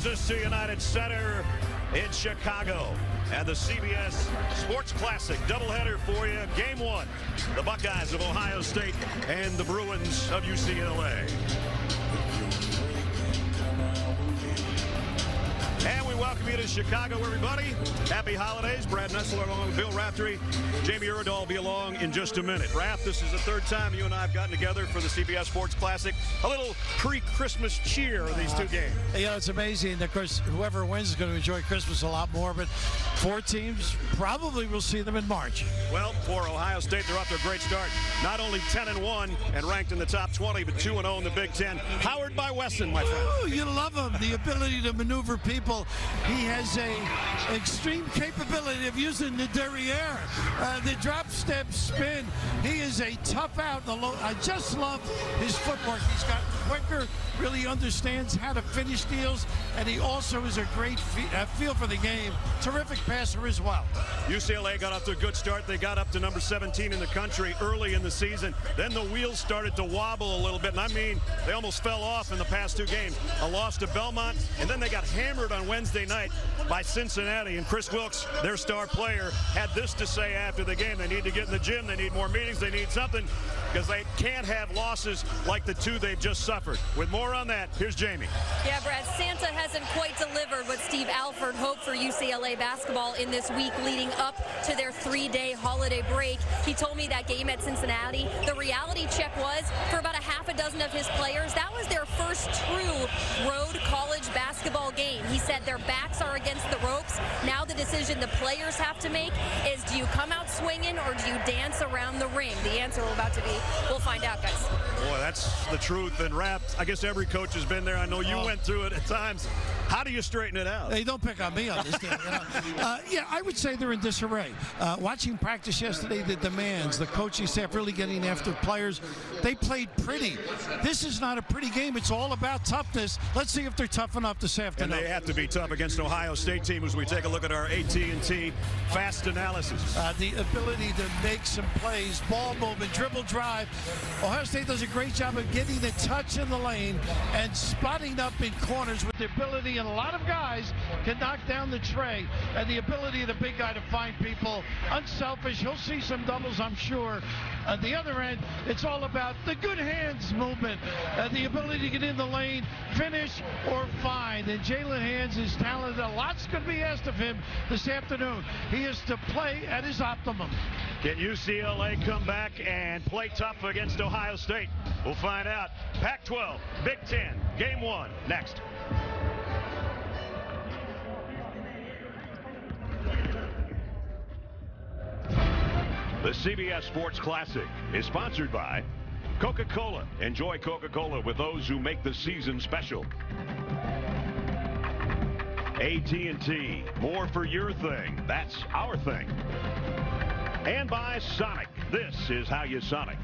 us to United Center in Chicago. And the CBS Sports Classic doubleheader for you. Game one, the Buckeyes of Ohio State and the Bruins of UCLA. And we welcome you to Chicago, everybody. Happy holidays. Brad Nessler along with Bill Raftery. Jamie Iredall will be along in just a minute. Raph, this is the third time you and I have gotten together for the CBS Sports Classic. A little pre-Christmas cheer of these two games. You know, it's amazing. Of course, whoever wins is going to enjoy Christmas a lot more, but four teams, probably we'll see them in March. Well, for Ohio State, they're off to a great start. Not only 10-1 and ranked in the top 20, but 2-0 in the Big Ten. Powered by Wesson, my friend. Ooh, you love him. The ability to maneuver people. He has a extreme capability of using the derriere, the drop step spin. He is a tough out. I just love his footwork. He's got quicker, really understands how to finish deals, and he also is a great feel for the game. Terrific passer as well. UCLA got off to a good start. They got up to number 17 in the country early in the season. Then the wheels started to wobble a little bit, and I mean, they almost fell off in the past two games. A loss to Belmont, and then they got hammered on Wednesday night by Cincinnati. And Chris Wilkes, their star player, had this to say after the game. They need to get in the gym. They need more meetings. They need something, because they can't have losses like the two they've just suffered. With more on that, here's Jamie. Yeah, Brad, Santa hasn't quite delivered what Steve Alford hoped for UCLA basketball in this week leading up to their three-day holiday break. He told me that game at Cincinnati, the reality check was, for about a half a dozen of his players, that was their first true road college basketball game. He said their backs are against the ropes. Now the decision the players have to make is, do you come out swinging or do you dance around the ring? The answer we're about to be, we'll find out, guys. Boy, that's the truth. And Raph, I guess every coach has been there. I know you went through it at times. How do you straighten it out? Hey, don't pick on me on this thing. Yeah, I would say they're in disarray. Watching practice yesterday, the demands, the coaching staff really getting after players. They played pretty. This is not a pretty game. It's all about toughness. Let's see if they're tough enough this afternoon. And they have to be tough against an Ohio State team as we take a look at our AT&T fast analysis. The ability to make some plays, ball movement, dribble drive. Ohio State does a great job of getting the touch in the lane and spotting up in corners with the ability, and a lot of guys can knock down the tray, and the ability of the big guy to find people. Unselfish. He'll see some doubles, I'm sure. At the other end, it's all about the good hands movement, the ability to get in the lane, finish, or find. And Jalen Hands is talented. A lot's going to be asked of him this afternoon. He is to play at his optimum. Can UCLA come back and play tough against Ohio State? We'll find out. Pac-12, Big Ten, Game 1, next. The CBS Sports Classic is sponsored by Coca-Cola. Enjoy Coca-Cola with those who make the season special. AT&T, more for your thing. That's our thing. And by Sonic. This is how you Sonic.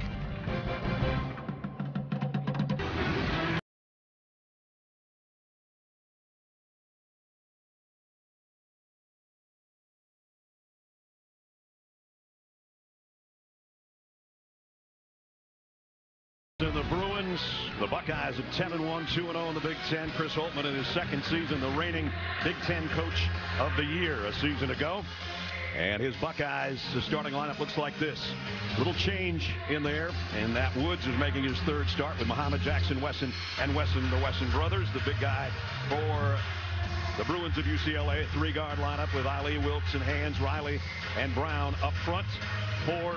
And the Bruins, the Buckeyes at 10-1, 2-0 in the Big Ten. Chris Holtmann in his second season, the reigning Big Ten Coach of the Year a season ago. And his Buckeyes, the starting lineup looks like this. Little change in there, and that Woods is making his third start with Muhammad Jackson, Wesson, and Wesson, the Wesson brothers. The big guy for the Bruins of UCLA, three-guard lineup with Ali, Wilkes, and Hands, Riley, and Brown up front for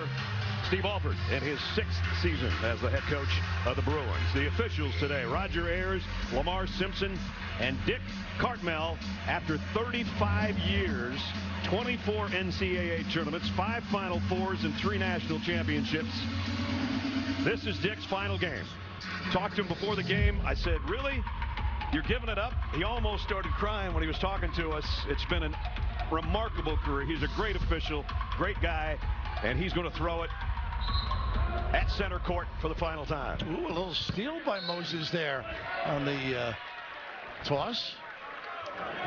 Steve Alford in his sixth season as the head coach of the Bruins. The officials today, Roger Ayers, Lamar Simpson, and Dick Cartmell. After 35 years, 24 NCAA tournaments, 5 Final Fours, and 3 national championships. This is Dick's final game. Talked to him before the game. I said, really? You're giving it up? He almost started crying when he was talking to us. It's been a remarkable career. He's a great official, great guy, and he's going to throw it at center court for the final time. Ooh, a little steal by Moses there on the toss.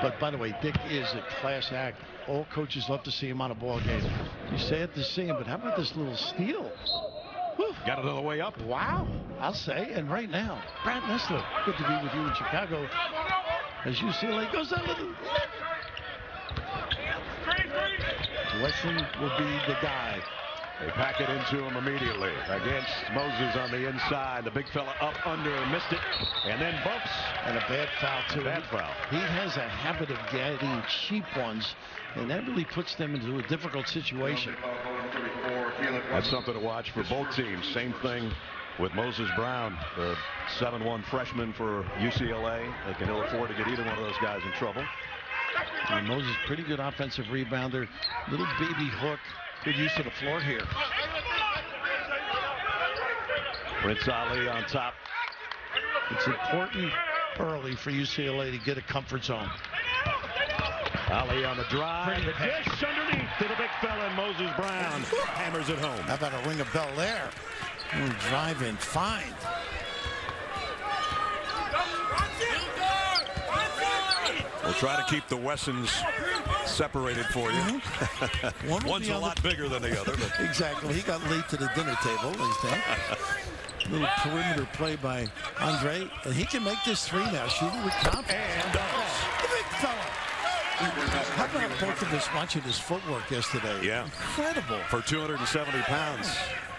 But by the way, Dick is a class act. All coaches love to see him on a ball game. You sad to see him, but how about this little steal? Whew. Got it on the way up. Wow, I'll say. And right now, Brad Nessler, good to be with you in Chicago. as UCLA goes a little. Wesson will be the guy. They pack it into him immediately against Moses on the inside. The big fella up under, missed it, and then bumps. And a bad foul, too. Bad foul. He has a habit of getting cheap ones, and that really puts them into a difficult situation. That's something to watch for both teams. Same thing with Moses Brown, the 7'1" freshman for UCLA. They can ill afford to get either one of those guys in trouble. And Moses, pretty good offensive rebounder. Little baby hook. Good use of the floor here. Prince Ali on top. It's important early for UCLA to get a comfort zone. Ali on the drive. The dish underneath to the big fella, and Moses Brown hammers it home. How about a ring a bell there? Drive in fine. We'll try to keep the Wessons separated for you. One's a lot bigger than the other. But. Exactly. He got late to the dinner table, I think. Little perimeter play by Andre. And he can make this three now, shooting with confidence. And does. The big fella. How about both of us watching his footwork yesterday? Yeah. Incredible. For 270 pounds.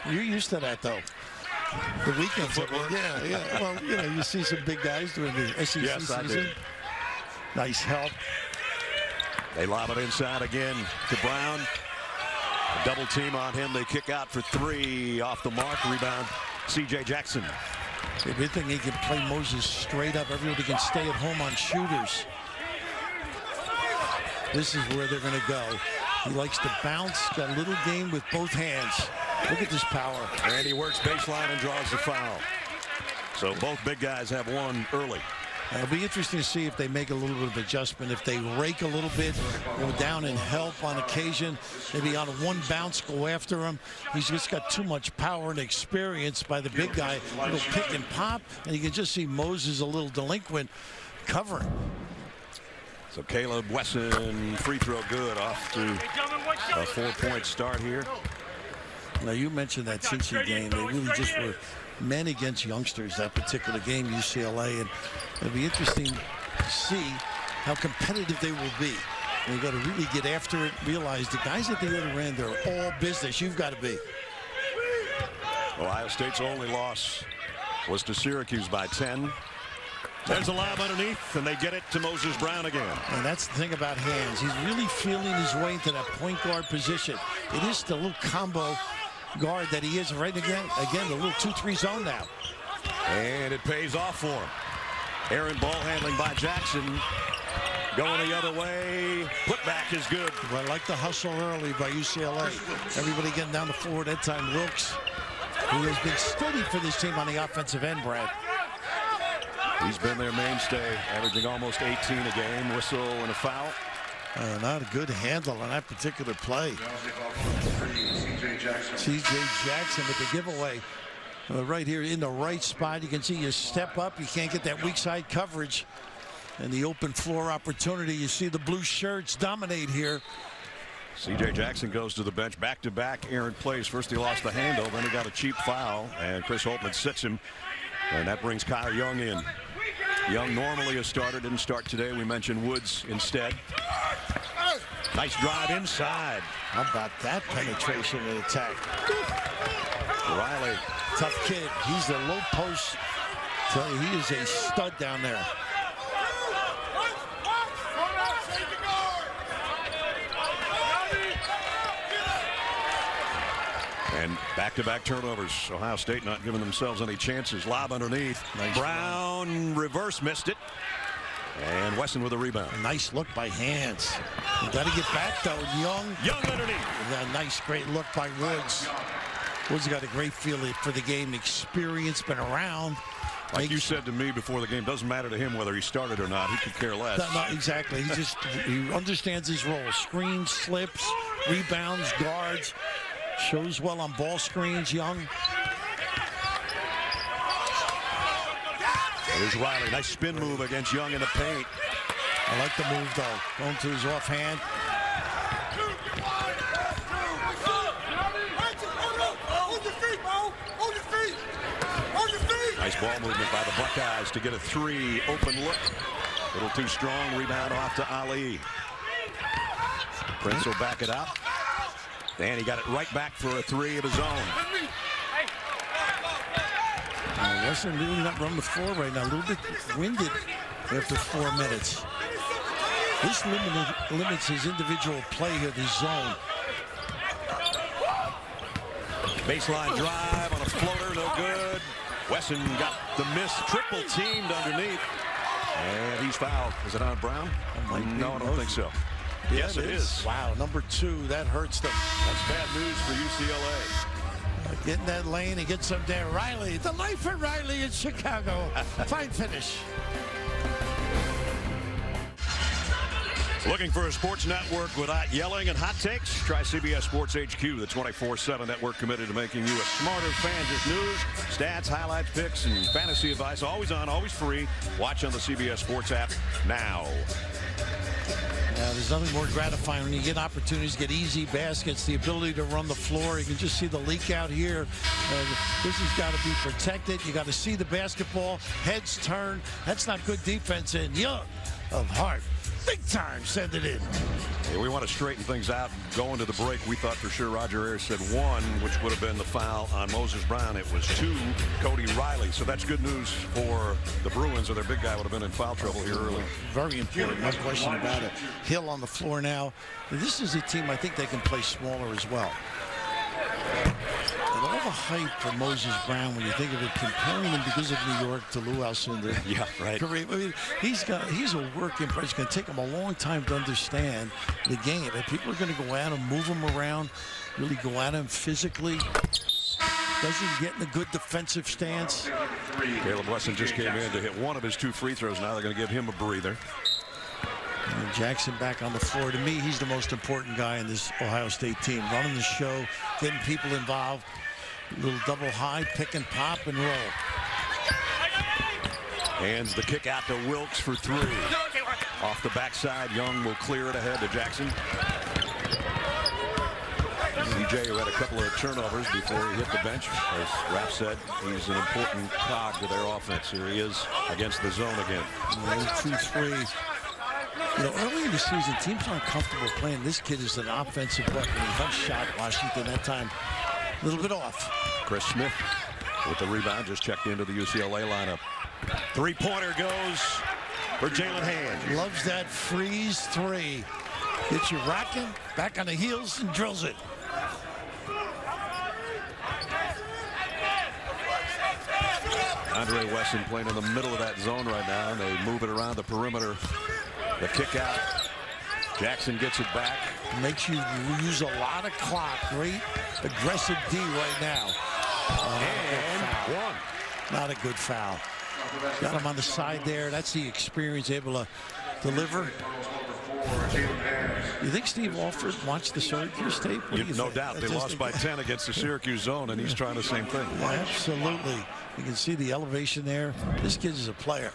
You're used to that, though. The weekends. Yeah. Well, you know, you see some big guys during the SEC season. I do. Nice help. They lob it inside again to Brown. A double team on him. They kick out for three off the mark. Rebound, C.J. Jackson. The good thing he can play Moses straight up. Everybody can stay at home on shooters. This is where they're going to go. He likes to bounce. Got a little game with both hands. Look at this power. And he works baseline and draws the foul. So both big guys have one early. It'll be interesting to see if they make a little bit of adjustment. If they rake a little bit, go down and help on occasion, maybe on one bounce go after him. He's just got too much power and experience by the big guy. Little pick and pop, and you can just see Moses a little delinquent covering. So Caleb Wesson, free throw good, off to a 4-point start here. Now you mentioned that Cincy game. They really just were men against youngsters, that particular game, UCLA, and it'll be interesting to see how competitive they will be. They've got to really get after it, realize the guys at the other end are all business. You've got to be. Ohio State's only loss was to Syracuse by 10. There's a lob underneath, and they get it to Moses Brown again. And that's the thing about hands. He's really feeling his way into that point guard position. It is the little combo guard that he is right again, the little 2-3 zone now. And it pays off for him. Aaron ball handling by Jackson. Going the other way. Putback is good. Well, I like the hustle early by UCLA. Everybody getting down the floor. That time Wilkes, who has been steady for this team on the offensive end, Brad. He's been their mainstay, averaging almost 18 a game. Whistle and a foul. Not a good handle on that particular play. C.J. Jackson with the giveaway. Right here in the right spot. You can see you step up. You can't get that weak side coverage. And the open floor opportunity. You see the blue shirts dominate here. C.J. Jackson goes to the bench. Back-to-back errant plays. First he lost the handle. Then he got a cheap foul. And Chris Holtman sits him. And that brings Kyle Young in. Young normally a starter. Didn't start today. We mentioned Woods instead. Nice drive inside. How about that penetration and attack? Riley. Tough kid. He's the low post. Tell you, he is a stud down there. And back-to-back turnovers. Ohio State not giving themselves any chances. Lob underneath. Nice Brown reverse missed it. And Wesson with a rebound. A nice look by Hands. You got to get back though. Young underneath. A nice great look by Woods. Woods got a great feel for the game. Experience, been around. Like you said to me before the game, doesn't matter to him whether he started or not. He could care less. No, exactly. He understands his role. Screens, slips, rebounds, guards. Shows well on ball screens, Young. Here's Riley. Nice spin move against Young in the paint. I like the move, though. Going to his offhand. Nice ball movement by the Buckeyes to get a three. Open look. Little too strong. Rebound off to Ali. Prince will back it up. And he got it right back for a three of his own. Western really not running the floor right now. A little bit winded after 4 minutes. This limits his individual play here, the zone. Baseline drive on a floater, no good. Wesson got the miss, triple teamed underneath. And he's fouled. Is it on Brown? No, I don't think so. Yeah, yes, it is. Wow, number 2, that hurts them. That's bad news for UCLA. Get in that lane and get some there. Riley, the life for Riley in Chicago. Fine finish. Looking for a sports network without yelling and hot takes? Try CBS Sports HQ, the 24/7 network committed to making you a smarter fan. Just news, stats, highlights, picks, and fantasy advice. Always on, always free. Watch on the CBS Sports app now. There's nothing more gratifying when you get opportunities, get easy baskets, the ability to run the floor. You can just see the leak out here. This has got to be protected. You got to see the basketball, heads turn. That's not good defense. And Young of Hart, big time, send it in. Yeah, we want to straighten things out. Going to the break, we thought for sure Roger Ayers said 1, which would have been the foul on Moses Brown. It was 2, Cody Riley. So that's good news for the Bruins, or their big guy would have been in foul trouble here early. Very important, no question about it. Hill on the floor now. This is a team I think they can play smaller as well. And all the hype for Moses Brown, when you think of it, comparing him because of New York to Lou Alcindor. Yeah, right. I mean, he's a work in progress. It's going to take him a long time to understand the game. And people are going to go at him, move him around, really go at him physically. Doesn't get in a good defensive stance. Caleb Wesson just came in to hit 1 of his 2 free throws. Now they're going to give him a breather. And Jackson back on the floor. To me, he's the most important guy in this Ohio State team. Running the show, getting people involved. A little double high, pick and pop and roll. Hands the kick out to Wilkes for 3. Off the backside, Young will clear it ahead to Jackson. CJ, who had a couple of turnovers before he hit the bench. As Raph said, he's an important cog to their offense. Here he is against the zone again. 1-2-3. You know, early in the season, teams aren't comfortable playing. This kid is an offensive weapon. He got shot Washington that time. A little bit off. Chris Smith with the rebound, just checked into the UCLA lineup. 3-pointer goes for Jalen Hand. Loves that freeze 3. Gets you rocking, back on the heels, and drills it. Andre Wesson playing in the middle of that zone right now, and they move it around the perimeter. The kick out. Jackson gets it back. Makes you use a lot of clock. Great aggressive D right now. And 1. Not a good foul. Got him on the side there. That's the experience, able to deliver. You think Steve Alford watched the Syracuse tape? No doubt. They lost by 10 against the Syracuse zone, and he's trying the same thing. Yeah, absolutely. You can see the elevation there. This kid is a player.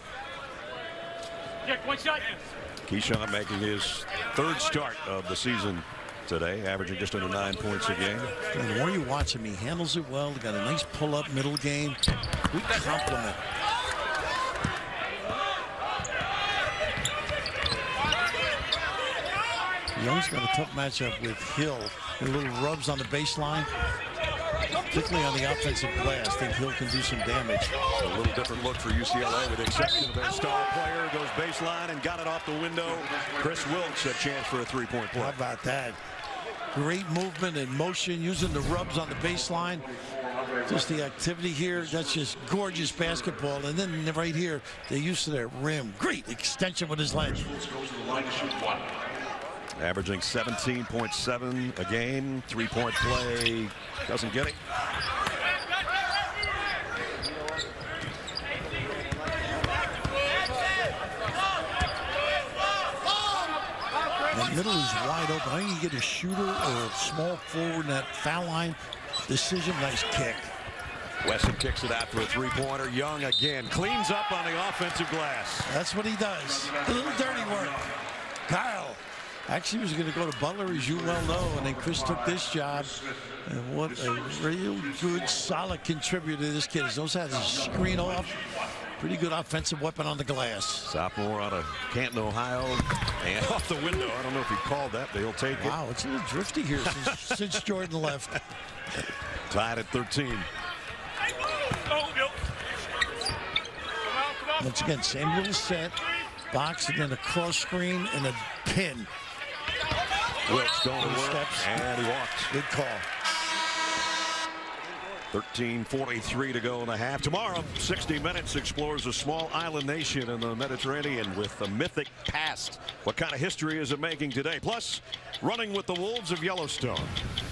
Keyshawn making his 3rd start of the season today, averaging just under 9 points a game. And the more you watch him, he handles it well. Got a nice pull-up middle game. Good compliment. Young's got a tough matchup with Hill. A little rubs on the baseline, particularly on the offensive glass. I think Hill can do some damage. A little different look for UCLA with the exception of their star player. Goes baseline and got it off the window. Chris Wilkes, a chance for a 3-point play. How about that? Great movement and motion, using the rubs on the baseline. Just the activity here, that's just gorgeous basketball. And then right here, the use of their rim. Great extension with his leg. Averaging 17.7 a game. 3-point play. Doesn't get it. That middle is wide open. I think you get a shooter or a small forward in that foul line. Decision, nice kick. Wesson kicks it out for a 3-pointer. Young again cleans up on the offensive glass. That's what he does. A little dirty work. Kyle actually was going to go to Butler, as you well know, and then Chris took this job. And what a real good, solid contributor this kid is. Knows how to screen off, Pretty good offensive weapon on the glass. Sophomore out of Canton, Ohio, and off the window. I don't know if he called that, but he'll take it. Wow, it's a little drifty here since Jordan left. Tied at 13. Once again, same little set. Box and then a cross screen and a pin. Wilkes going to work, steps. and he walked. Good call. 13:43 to go in the half. Tomorrow, 60 Minutes explores a small island nation in the Mediterranean with a mythic past. What kind of history is it making today? Plus, running with the wolves of Yellowstone.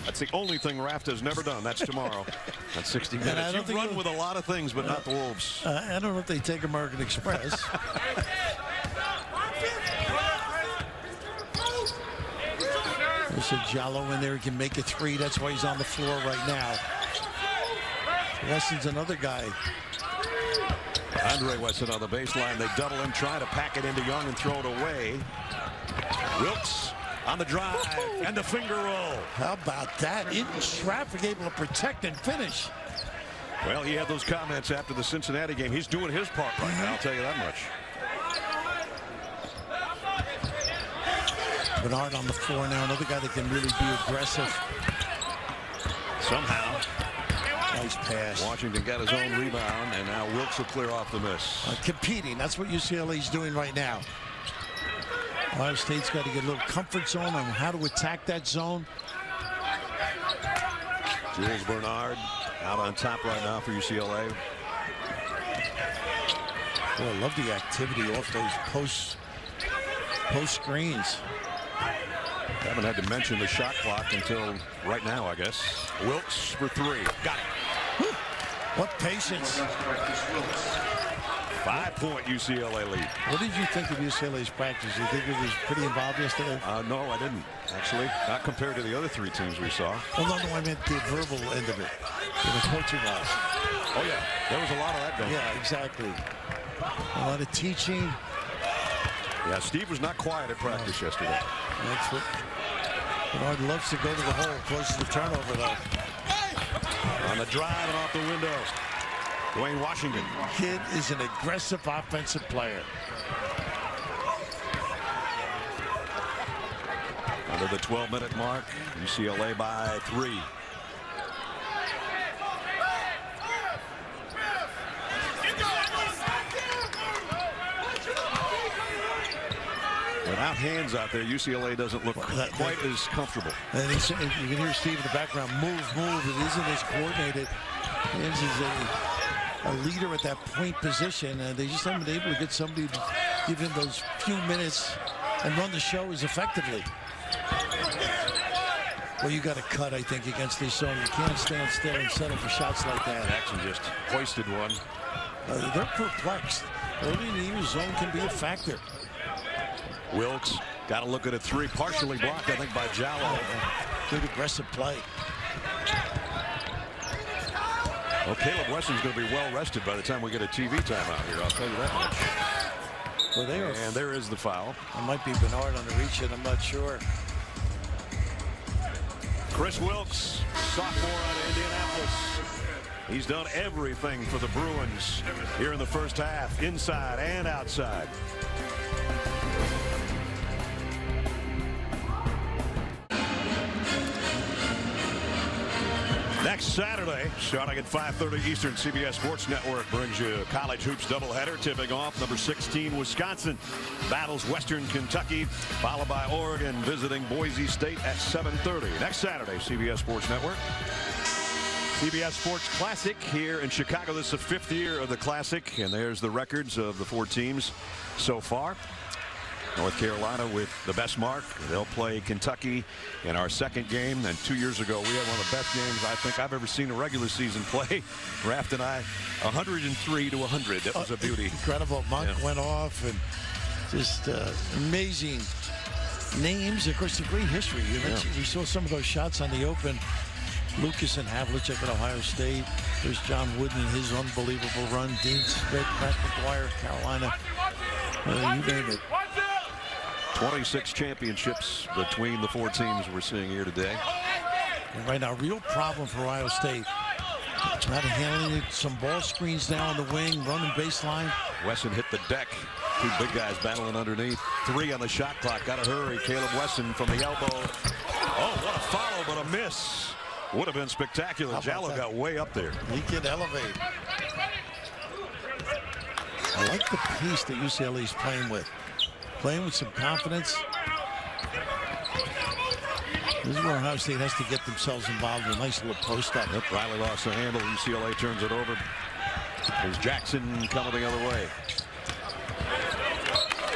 That's the only thing Raft has never done. That's tomorrow. That's 60 Minutes. You've run with a lot of things, but not the wolves. I don't know if they take American Express. There's a Jallo in there. He can make a three. That's why he's on the floor right now. Weston's another guy. Andre Weston on the baseline. They double him, try to pack it into Young and throw it away. Wilkes on the drive and the finger roll. How about that? In traffic, able to protect and finish. Well, he had those comments after the Cincinnati game. He's doing his part right now, I'll tell you that much. Bernard on the floor now. Another guy that can really be aggressive. Somehow. Nice pass. Washington got his own rebound, and now Wilkes will clear off the miss. Competing. That's what UCLA's doing right now. Ohio State's got to get a little comfort zone on how to attack that zone. Jules Bernard out on top right now for UCLA. Boy, I love the activity off those post screens. Haven't had to mention the shot clock until right now, I guess. Wilkes for three. Got it. Whew. What patience. 5-point UCLA lead. What did you think of UCLA's practice? Do you think it was pretty involved yesterday? No, I didn't, actually. Not compared to the other three teams we saw. Well, no, I meant the verbal end of it. The coaching wise. Oh, yeah. There was a lot of that going on. Yeah, exactly. A lot of teaching. Yeah, Steve was not quiet at practice yesterday. That's what Bernard loves to go to the hole, close to the turnover, though. On the drive and off the window. Dwayne Washington. Kid is an aggressive offensive player. Under the 12-minute mark, UCLA by 3. Without hands out there, UCLA doesn't look quite as comfortable. And you can hear Steve in the background, move. It isn't as coordinated. Hands is a leader at that point position, and they just haven't been able to get somebody to give him those few minutes and run the show as effectively. Well, you got to cut, I think, against this zone. You can't stand still and settle for shots like that. Jackson just hoisted one. They're perplexed. Early in the year, zone can be a factor. Wilkes got to look at a three, partially blocked, I think, by Jallo. Good aggressive play. Well, Caleb Weston's going to be well rested by the time we get a TV timeout here. I'll tell you that much. Well, and there is the foul. It might be Bernard on the reach, and I'm not sure. Chris Wilkes, sophomore out of Indianapolis. He's done everything for the Bruins here in the first half, inside and outside. Next Saturday, starting at 5:30 Eastern, CBS Sports Network brings you a college hoops doubleheader. Tipping off, number 16 Wisconsin battles Western Kentucky, followed by Oregon visiting Boise State at 7:30. Next Saturday, CBS Sports Network. CBS Sports Classic here in Chicago. This is the 5th year of the Classic, and there's the records of the 4 teams so far. North Carolina with the best mark. They'll play Kentucky in our second game. And 2 years ago, we had one of the best games I think I've ever seen a regular season play. Raft and I, 103-100. That was a beauty. Incredible. Monk went off, and just amazing names. Of course, a great history. We saw some of those shots on the open. Lucas and Havlicek at Ohio State. There's John Wooden and his unbelievable run. Dean Smith, Pat McGuire, Carolina. You name it. 26 championships between the 4 teams we're seeing here today. And right now, real problem for Ohio State. Not handling it. Some ball screens down on the wing, running baseline. Wesson hit the deck. Two big guys battling underneath. 3 on the shot clock. Got to hurry. Caleb Wesson from the elbow. Oh, what a follow, but a miss. Would have been spectacular. Jallo got way up there. He can elevate. I like the pace that UCLA is playing with. Playing with some confidence. This is where Ohio State has to get themselves involved in a nice little post up. Yep, Riley lost the handle. UCLA turns it over. There's Jackson coming the other way.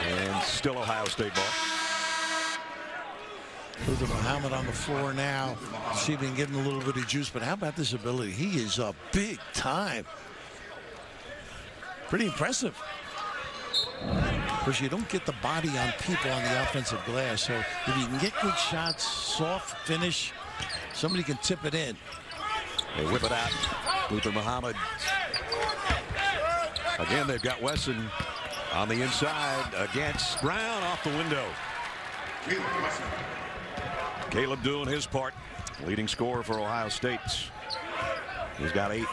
And still Ohio State ball. Luther Muhammad on the floor now. See if he can give him a little bit of juice. But how about this ability? He is a big time. Pretty impressive. Of course, you don't get the body on people on the offensive glass. So if you can get good shots, soft finish, somebody can tip it in. They whip it out. Luther Muhammad. Again, they've got Wesson on the inside against Brown off the window. Caleb doing his part. Leading scorer for Ohio State. He's got 8.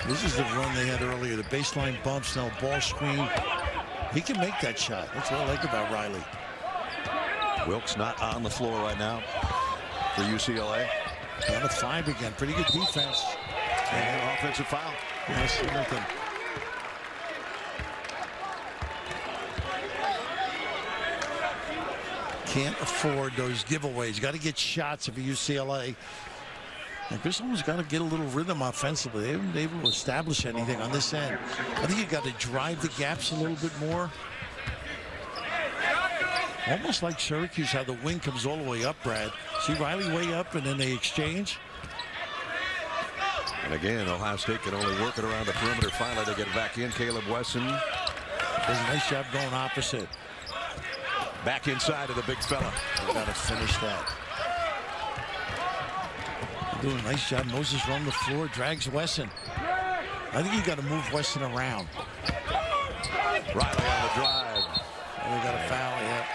This is the run they had earlier. The baseline bumps, now ball screen. He can make that shot. That's what I like about Riley. Wilkes not on the floor right now for UCLA. Down to 5 again. Pretty good defense. And offensive foul. Yes, nothing. Can't afford those giveaways. Got to get shots if you're UCLA. And Chris Holmes got to get a little rhythm offensively. They haven't been able to establish anything on this end. I think you got to drive the gaps a little bit more. Almost like Syracuse, how the wing comes all the way up, Brad. See Riley way up, and then they exchange. And again, Ohio State can only work it around the perimeter. Finally, they get back in. Caleb Wesson does a nice job going opposite. Back inside of the big fella. Got to finish that. Doing a nice job. Moses run the floor, drags Wesson. I think you got to move Wesson around. Riley on the drive. And they got a foul, yeah.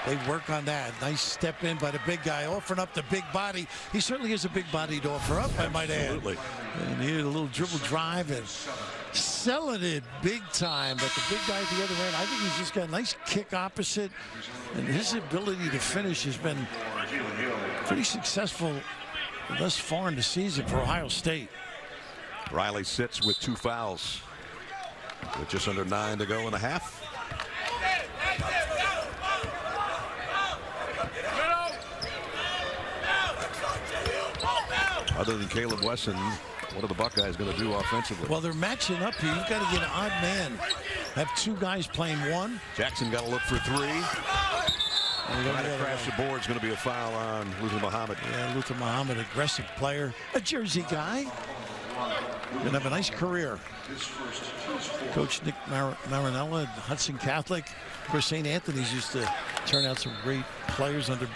They work on that. Nice step in by the big guy, offering up the big body. He certainly has a big body to offer up, I might add. Absolutely. And he had a little dribble drive and selling it big time. But the big guy at the other end, I think he's just got a nice kick opposite. And his ability to finish has been pretty successful thus far in the season for Ohio State. Riley sits with 2 fouls with just under 9 to go in the half. Other than Caleb Wesson, what are the Buckeyes going to do offensively? Well, they're matching up here. You've got to get an odd man. Have 2 guys playing 1. Jackson got to look for 3. Trying to crash the board is going to be a foul on Luther Muhammad. Yeah, Luther Muhammad, aggressive player, a Jersey guy. Going to have a nice career. Coach Nick Marinella at Hudson Catholic. Of course, St. Anthony's used to turn out some great players under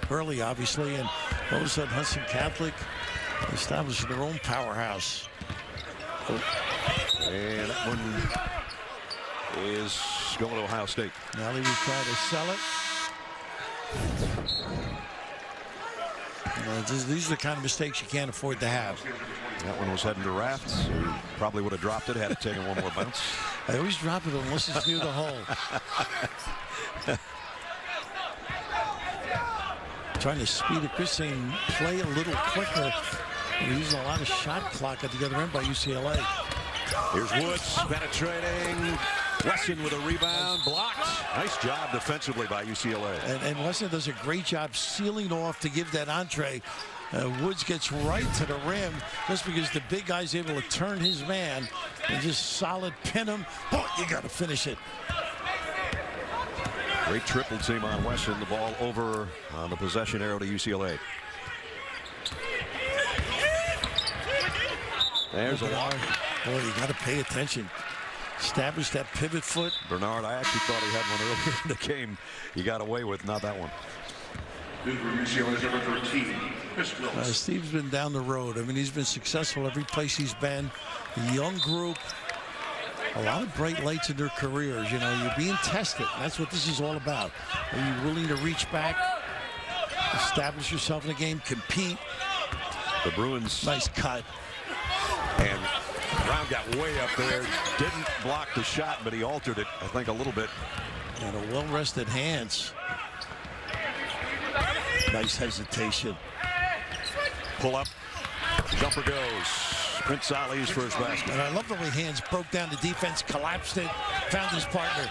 Burley, obviously, and all of a sudden Hudson Catholic establishing their own powerhouse. And that one is going to Ohio State. Now he will try to sell it. These are the kind of mistakes you can't afford to have. That one was heading to Rafts. He probably would have dropped it had it taken one more bounce. I always drop it unless it's near the hole. Trying to speed it. Chris saying play a little quicker. They're using a lot of shot clock at the other end by UCLA. Here's Woods penetrating. Wesson with a rebound, blocked. Nice job defensively by UCLA. And Wesson does a great job sealing off to give that entree. Woods gets right to the rim just because the big guy's able to turn his man and just solid pin him. Oh, you got to finish it. Great triple team on Wesson. The ball over on the possession arrow to UCLA. There's a walk. Boy, you got to pay attention. Establish that pivot foot. Bernard, I actually thought he had one earlier in the game. He got away with not that one. Steve's been down the road. I mean, he's been successful every place he's been. A young group. A lot of bright lights in their careers. You know, you're being tested. That's what this is all about. Are you willing to reach back, establish yourself in the game, compete? The Bruins. Nice cut. And Brown got way up there. Didn't block the shot, but he altered it, I think, a little bit. And a well-rested hands. Nice hesitation. Pull up. Jumper goes. Prince Ali's first basket. And I love the way Hands broke down the defense, collapsed it, found his partner.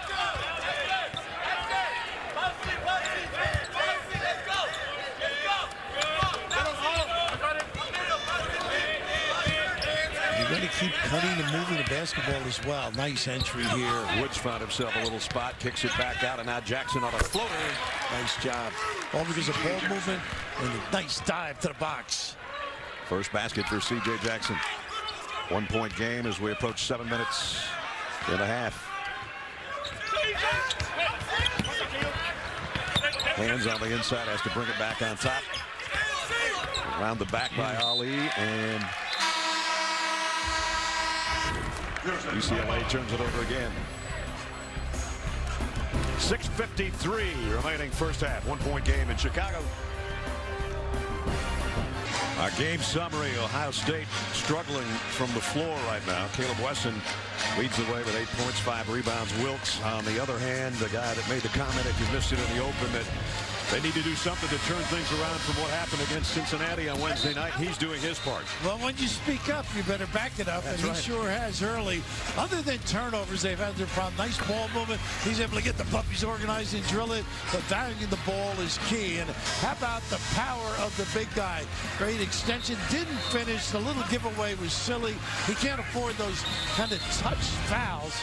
You got to keep cutting and moving the basketball as well. Nice entry here. Woods found himself a little spot, kicks it back out, and now Jackson on a floater. Nice job. All because of ball movement and a nice dive to the box. First basket for C.J. Jackson. 1-point game as we approach 7 minutes and a half. Hands on the inside, has to bring it back on top. Around the back by Ali, and UCLA turns it over again. 6:53 remaining first half. 1-point game in Chicago. Our game summary. Ohio State struggling from the floor right now. Caleb Wesson leads the way with 8 points, 5 rebounds. Wilkes, on the other hand, the guy that made the comment, if you missed it in the open, that they need to do something to turn things around from what happened against Cincinnati on Wednesday night. He's doing his part. Well, when you speak up, you better back it up. That's and right. He sure has early. Other than turnovers, they've had their problem. Nice ball movement. He's able to get the puppies organized and drill it. But valuing the ball is key. And how about the power of the big guy? Great extension. Didn't finish. The little giveaway was silly. He can't afford those kind of touch fouls.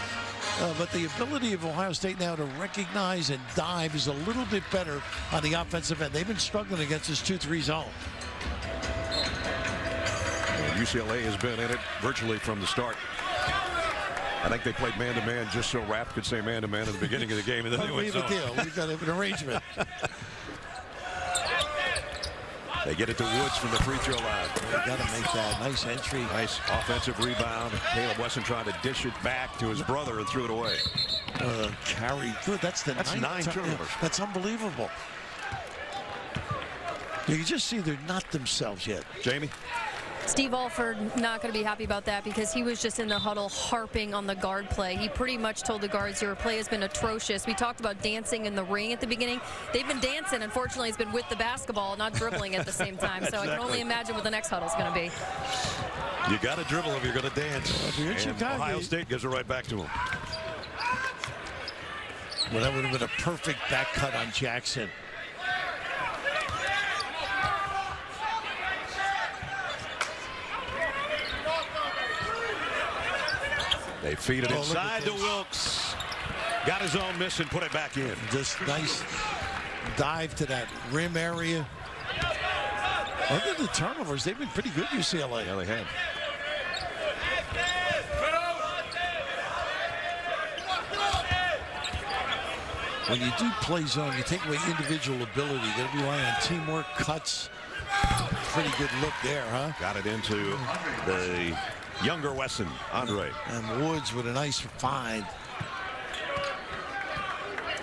But the ability of Ohio State now to recognize and dive is a little bit better on the offensive end. They've been struggling against this 2-3 zone. UCLA has been in it virtually from the start. I think they played man-to-man just so Rapp could say man-to-man at the beginning of the game, and then they went zone. Deal. We've got an arrangement. They get it to Woods from the free throw line. They got to make that. Nice entry. Nice offensive rebound. Caleb Wesson trying to dish it back to his brother and threw it away. Carry good. That's 9 turnovers. That's unbelievable. You can just see they're not themselves yet. Jamie? Steve Alford not going to be happy about that because he was just in the huddle harping on the guard play. He pretty much told the guards, your play has been atrocious. We talked about dancing in the ring at the beginning. They've been dancing. Unfortunately, it's been with the basketball, not dribbling at the same time. So exactly. I can only imagine what the next huddle is going to be. You got to dribble if you're going to dance. And Ohio State gives it right back to him. Well, that would have been a perfect back cut on Jackson. They feed it inside to Wilkes. Got his own miss and put it back in. Just nice dive to that rim area. Other than the turnovers, they've been pretty good, UCLA. Yeah, they have. When you do play zone, you take away individual ability. You got to rely on teamwork, cuts. Pretty good look there, huh? Got it into the younger Wesson, Andre. And Woods with a nice find.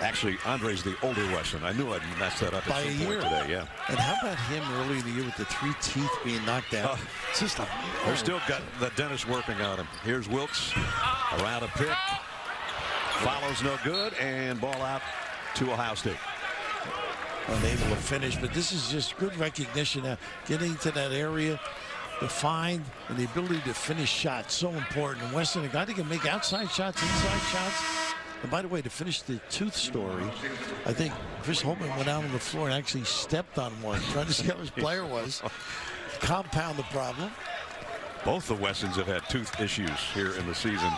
Actually, Andre's the older Wesson. I knew I'd mess that up by at a some year point today. Yeah. And how about him early in the year with the 3 teeth being knocked out? It's just they're still got the dentist working on him. Here's Wilkes around a pick. Follows no good, and ball out to Ohio State. Unable to finish, but this is just good recognition now. Getting to that area, the find, and the ability to finish shots, so important. And Weston, a guy that can make outside shots, inside shots. And by the way, to finish the tooth story, I think Chris Holtman went out on the floor and actually stepped on one, trying to see how his player was. Compound the problem. Both the Wessons have had tooth issues here in the season.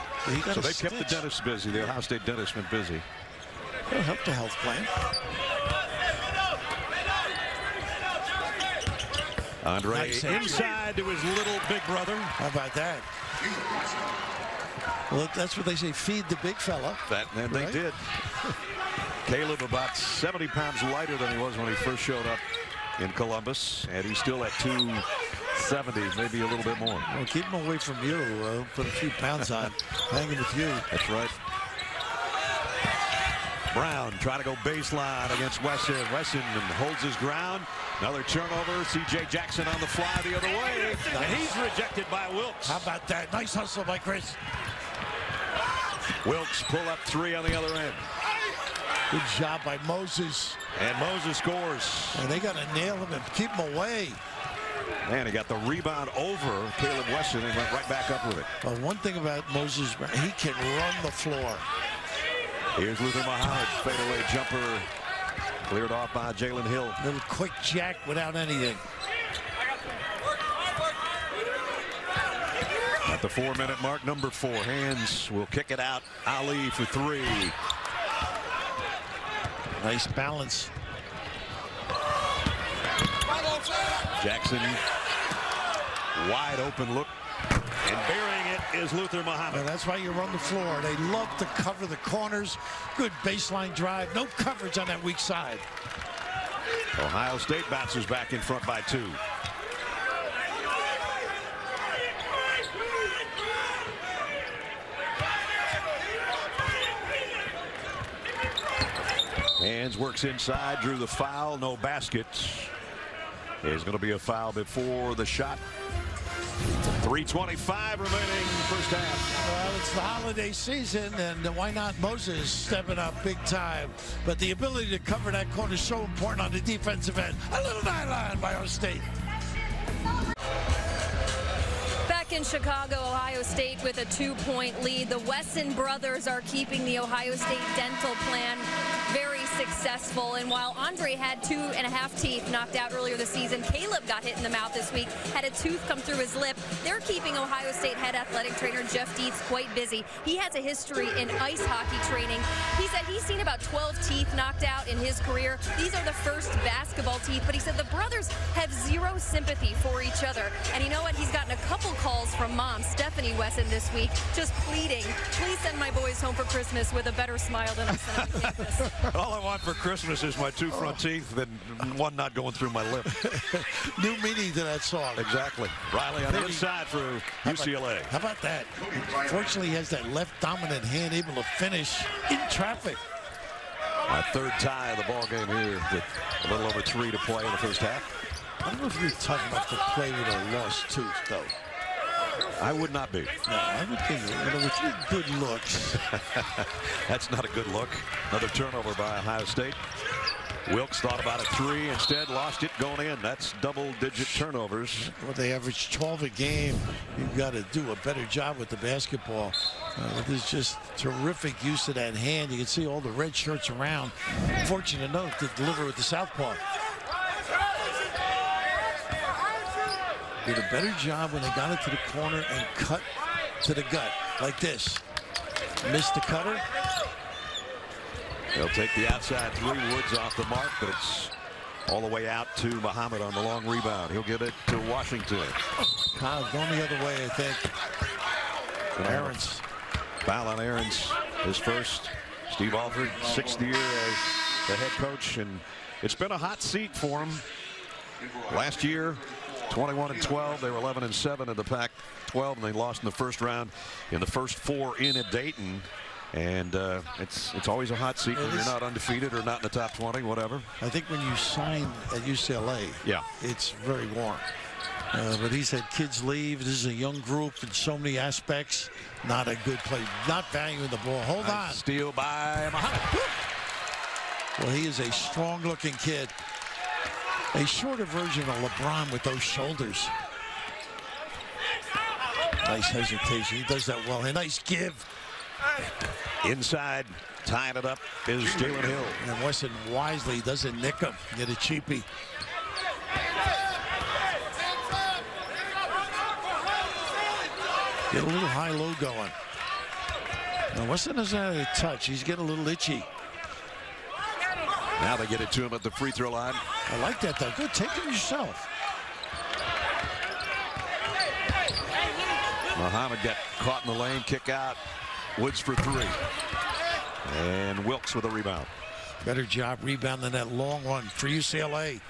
So they kept the dentist busy. The Ohio State dentist been busy. It'll help the health plan. Andre nice inside to his little big brother. How about that? Well, that's what they say, feed the big fella. And they did. Caleb about 70 pounds lighter than he was when he first showed up in Columbus, and he's still at 2 70, maybe a little bit more. Well, keep him away from you. Put a few pounds on. Hanging with you. That's right. Brown trying to go baseline against Wesson. Wesson holds his ground. Another turnover. C.J. Jackson on the fly the other way. And he's rejected by Wilkes. How about that? Nice hustle by Chris. Wilkes pull up 3 on the other end. Good job by Moses. And Moses scores. And they got to nail him and keep him away. Man, he got the rebound over Caleb Wesson and went right back up with it. Well, one thing about Moses, he can run the floor. Here's Luther Muhammad. Fadeaway jumper cleared off by Jalen Hill. Little quick jack without anything. At the 4-minute mark, number 4. Hands will kick it out. Ali for 3. Nice balance. Jackson, wide open look, and burying it is Luther Muhammad. Well, that's why you run the floor. They love to cover the corners. Good baseline drive. No coverage on that weak side. Ohio State bounces back in front by 2. Hands works inside, drew the foul, no basket. There's going to be a foul before the shot. 3:25 remaining first half. Well, it's the holiday season, and why not Moses stepping up big time? But the ability to cover that corner is so important on the defensive end. A little nylon by Ohio State. Back in Chicago, Ohio State with a 2-point lead. The Wesson brothers are keeping the Ohio State dental plan very successful. And while Andre had 2.5 teeth knocked out earlier this season, Caleb got hit in the mouth this week, had a tooth come through his lip. They're keeping Ohio State head athletic trainer Jeff Dietz quite busy. He has a history in ice hockey training. He said he's seen about 12 teeth knocked out in his career. These are the first basketball teeth, but he said the brothers have zero sympathy for each other. And you know what? He's gotten a couple calls from mom, Stephanie Wesson, this week, just pleading, please send my boys home for Christmas with a better smile than I sent on campus. All I want for Christmas is my 2 front teeth and one not going through my lip. New meaning to that song. Exactly. Riley on the inside for UCLA. How about that? Fortunately, he has that left dominant hand able to finish in traffic. A 3rd tie of the ball game here with a little over 3 to play in the first half. I don't know if you're tough enough to play with a lost tooth, though. I would not be. No, I would think, with your good looks. That's not a good look. Another turnover by Ohio State. Wilkes thought about a 3, instead lost it going in. That's double-digit turnovers. Well, they average 12 a game. You've got to do a better job with the basketball. There's just terrific use of that hand. You can see all the red shirts around. Fortunate enough to deliver with the southpaw. Did a better job when they got it to the corner and cut to the gut like this. Missed the cutter. They'll take the outside 3. Woods off the mark, but it's all the way out to Muhammad on the long rebound. He'll get it to Washington. Kyle's going the other way, I think. Aarons. Foul on Aarons, his first. Steve Alford, 6th year as the head coach, and it's been a hot seat for him. Last year, 21-12. They were 11-7 in the Pac-12, and they lost in the first round in the first 4 in at Dayton. And it's always a hot seat when you're not undefeated or not in the top 20, whatever. I think when you sign at UCLA, yeah, it's very warm. But he said kids leave. This is a young group in so many aspects. Not a good play. Not valuing the ball. Hold on. Steal by Muhammad. Well, he is a strong-looking kid. A shorter version of LeBron with those shoulders. Nice hesitation. He does that well. A nice give. Inside, tying it up is Jalen Hill. And Wesson wisely doesn't nick him. Get a cheapie. Get a little high-low going. Now Wesson doesn't have a touch. He's getting a little itchy. Now they get it to him at the free throw line. I like that, though. Good, take him yourself. Muhammad got caught in the lane, kick out. Woods for 3. And Wilkes with a rebound. Better job rebounding that long one for UCLA.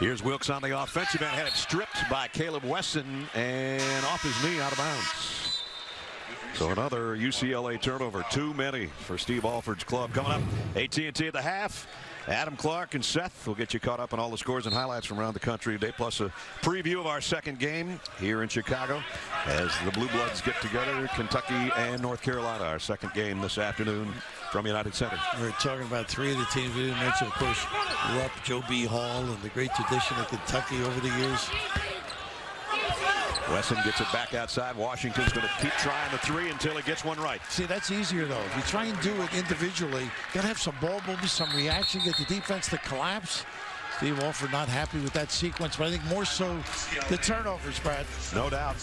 Here's Wilkes on the offensive end, had it stripped by Caleb Wesson and off his knee, out of bounds. So another UCLA turnover, too many for Steve Alford's club. Coming up, AT&T at the half. Adam Clark and Seth will get you caught up on all the scores and highlights from around the country today, plus a preview of our second game here in Chicago as the Blue Bloods get together. Kentucky and North Carolina, our second game this afternoon from United Center. We're talking about three of the teams we didn't mention. Of course, Rupp, Joe B. Hall, and the great tradition of Kentucky over the years. Wesson gets it back outside. Washington's going to keep trying the three until he gets one right. See, that's easier, though. If you try and do it individually, you got to have some ball movement, some reaction, get the defense to collapse. Steve Alford not happy with that sequence, but I think more so the turnovers, Brad. No doubt.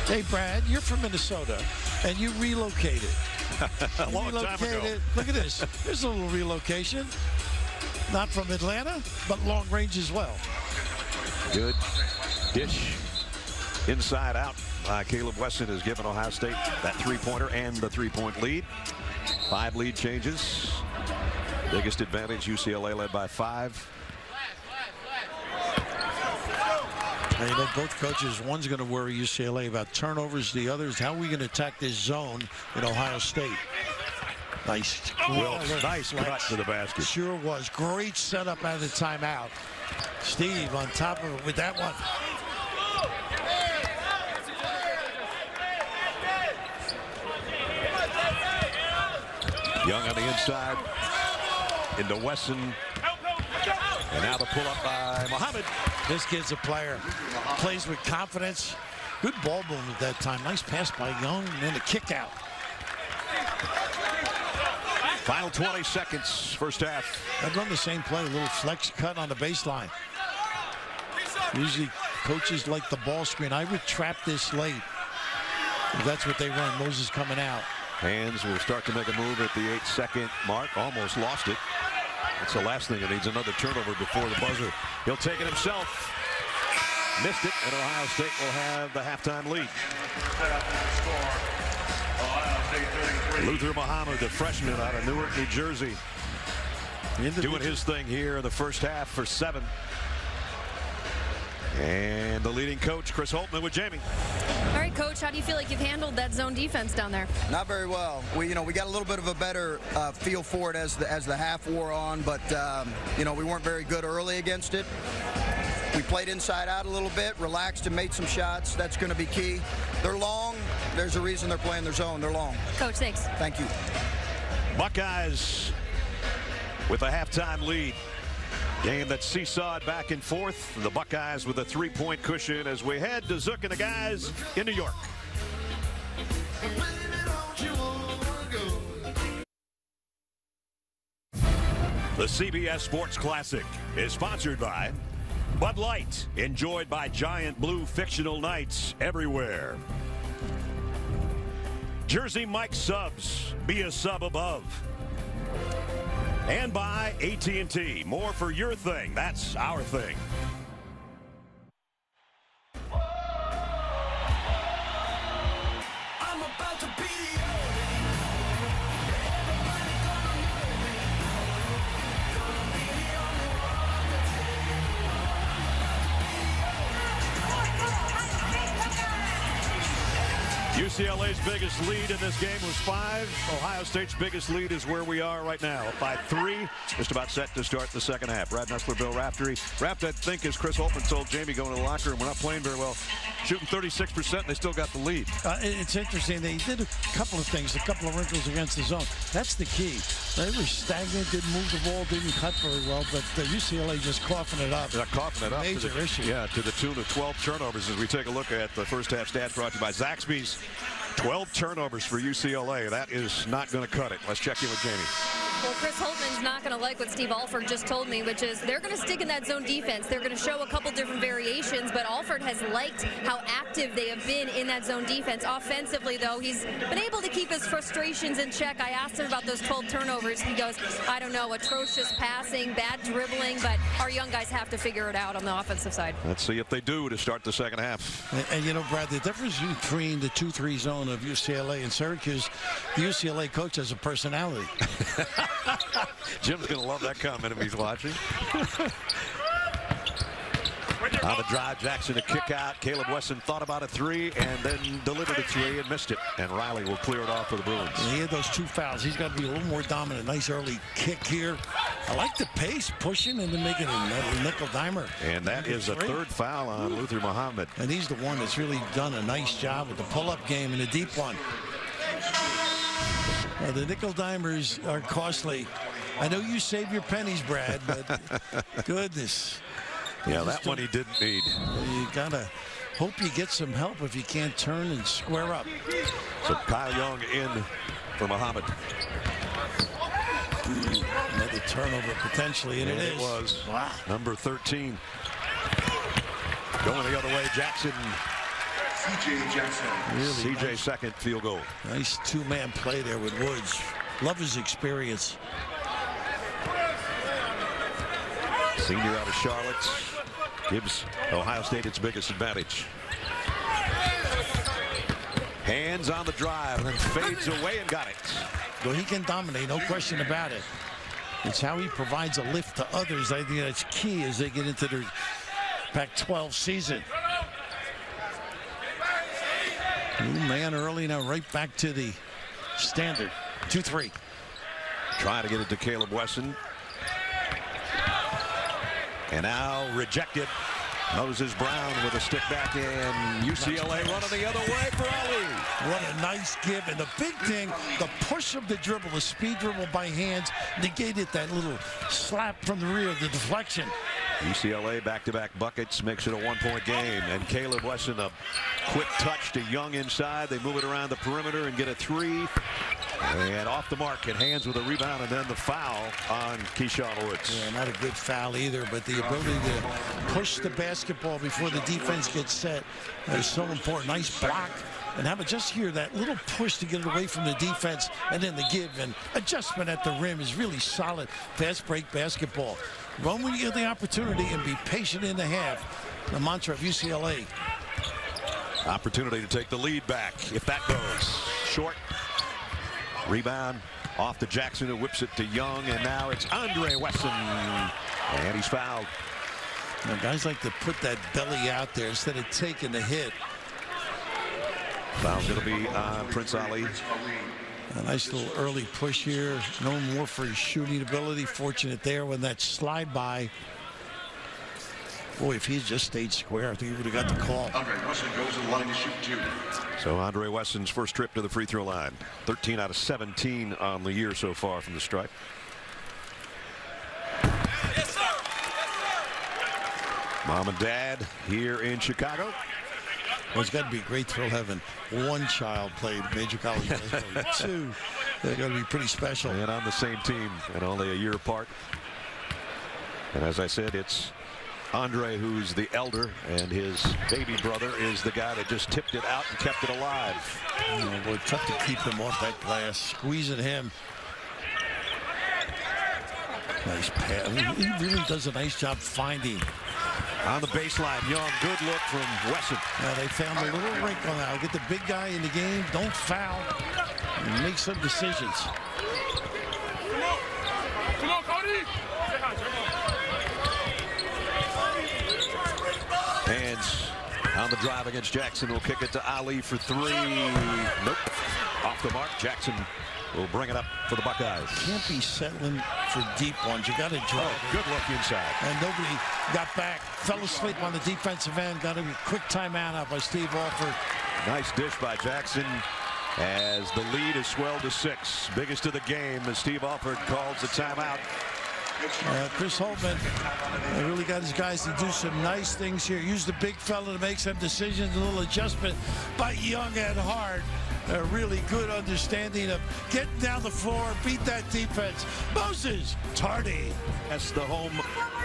Hey, Brad, you're from Minnesota, and you relocated. A long time ago. Look at this. There's a little relocation. Not from Atlanta, but long range as well. Good dish inside out. Caleb Wesson has given Ohio State that three-pointer and the three-point lead. 5 lead changes. Biggest advantage, UCLA led by 5. Now, you know, both coaches, one's going to worry UCLA about turnovers. The other is how are we going to attack this zone in Ohio State. Nice. Nice cut to the basket. Sure was. Great setup out of the timeout. Steve on top of it with that one. Young on the inside into Wesson. And now the pull up by Muhammad. This kid's a player. Plays with confidence. Good ball movement that time. Nice pass by Young and then the kick out. Final 20 seconds, first half. I'd run the same play, a little flex cut on the baseline. Usually coaches like the ball screen. I would trap this late. If that's what they run. Moses coming out. Hands will start to make a move at the 8-second mark. Almost lost it. That's the last thing. It needs another turnover before the buzzer. He'll take it himself. Missed it, and Ohio State will have the halftime lead. Luther Muhammad, the freshman out of Newark, New Jersey, doing his thing here in the first half for 7. And the leading coach, Chris Holtmann, with Jamie. All right, Coach, how do you feel like you've handled that zone defense down there? Not very well. We got a little bit of a better feel for it as the half wore on, but we weren't very good early against it. We played inside out a little bit, relaxed and made some shots. That's going to be key. They're long. There's a reason they're playing their zone. They're long. Coach, thanks. Thank you. Buckeyes with a halftime lead. Game that seesawed back and forth. The Buckeyes with a 3-point cushion as we head to Zook and the guys in New York. The CBS Sports Classic is sponsored by Bud Light, enjoyed by giant blue fictional knights everywhere. Jersey Mike subs, be a sub above. And by AT&T, more for your thing, that's our thing. I'm about to be UCLA's biggest lead in this game was 5. Ohio State's biggest lead is where we are right now, by 3. Just about set to start the second half. Brad Nessler, Bill Raftery. Raft, I think, as Chris Holtmann told Jamie going to the locker room, we're not playing very well. Shooting 36%, and they still got the lead. It's interesting. They did a couple of things, a couple of wrinkles against the zone. That's the key. They were stagnant, didn't move the ball, didn't cut very well, but UCLA just coughing it up. They're coughing it up. Major issue. Yeah, to the tune of 12 turnovers as we take a look at the first half stats brought to you by Zaxby's. 12 turnovers for UCLA. That is not going to cut it. Let's check in with Jamie. Well, Chris Holtman's not going to like what Steve Alford just told me, which is they're going to stick in that zone defense. They're going to show a couple different variations, but Alford has liked how active they have been in that zone defense. Offensively, though, he's been able to keep his frustrations in check. I asked him about those 12 turnovers. He goes, I don't know, atrocious passing, bad dribbling, but our young guys have to figure it out on the offensive side. Let's see if they do to start the second half. And you know, Brad, the difference between the 2-3 zone of UCLA and Syracuse, the UCLA coach has a personality. Jim's going to love that comment if he's watching. On the drive, Jackson a kick out. Caleb Wesson thought about a three and then delivered a three and missed it. And Riley will clear it off for the Bruins. And he had those 2 fouls. He's got to be a little more dominant. Nice early kick here. I like the pace, pushing and then making a nickel dimer. And that is a 3rd foul on Luther Muhammad. And he's the one that's really done a nice job with the pull-up game and the deep one. The nickel dimers are costly. I know you save your pennies, Brad, but goodness. Yeah, that one he didn't need. You gotta hope you get some help if you can't turn and square up. So Kyle Young in for Muhammad. Another turnover potentially, and it was. Wow. Number 13. Going the other way, Jackson. CJ Jackson. Really CJ nice. Second field goal. Nice 2-man play there with Woods. Love his experience. Senior out of Charlotte gives Ohio State its biggest advantage. Hands on the drive and then fades away and got it. Well, he can dominate, no question about it. It's how he provides a lift to others. I think that's key as they get into their Pac-12 season. New man early, now right back to the standard. 2-3. Trying to get it to Caleb Wesson. And now rejected. Moses Brown with a stick back in. UCLA running the other way for Ali. What a nice give. And the big thing, the push of the dribble, the speed dribble by hands, negated that little slap from the rear, the deflection. UCLA back-to-back buckets makes it a 1-point game. And Caleb Wesson a quick touch to Young inside. They move it around the perimeter and get a 3. And off the mark, it hands with a rebound, and then the foul on Keyshawn Woods. Yeah, not a good foul either, but the ability to push the basketball before the defense gets set is so important. Nice block. And how about just here, that little push to get it away from the defense, and then the give and adjustment at the rim is really solid fast break basketball. Run when you get the opportunity and be patient in the half. The mantra of UCLA. Opportunity to take the lead back if that goes. Short. Rebound off to Jackson, who whips it to Young, and now it's Andre Wesson, and he's fouled. Now, guys like to put that belly out there instead of taking the hit. Foul's going to be on Prince Ali. A nice little early push here. Known more for his shooting ability. Fortunate there when that slide by. Boy, if he had just stayed square, I think he would have got the call. Andre Wesson goes to the line to shoot 2. So Andre Wesson's first trip to the free throw line. 13 out of 17 on the year so far from the stripe. Yes, sir. Mom and Dad here in Chicago. Well, it's got to be great thrill having one child play major college baseball. 2, they're going to be pretty special. And on the same team and only a year apart. And as I said, it's Andre who's the elder, and his baby brother is the guy that just tipped it out and kept it alive. Oh, boy, tough to keep him off that glass, squeezing him. Nice pass. He really does a nice job finding. On the baseline, Young, good look from Wesson. Now they found a little wrinkle now. Get the big guy in the game, don't foul, and make some decisions. Come on, Cody. Hands on the drive against Jackson. Will kick it to Ali for 3. Nope. Off the mark. Jackson will bring it up for the Buckeyes. Can't be settling for deep ones. You got to drive. Oh, good look inside. And nobody got back. Fell asleep on the defensive end. Got a quick timeout out by Steve Alford. Nice dish by Jackson as the lead is swelled to 6. Biggest of the game as Steve Alford calls the timeout. Chris Holtman really got his guys to do some nice things here. Use the big fella to make some decisions. A little adjustment by Young and Hard. a really good understanding of getting down the floor, beat that defense. Moses Tardy. That's the home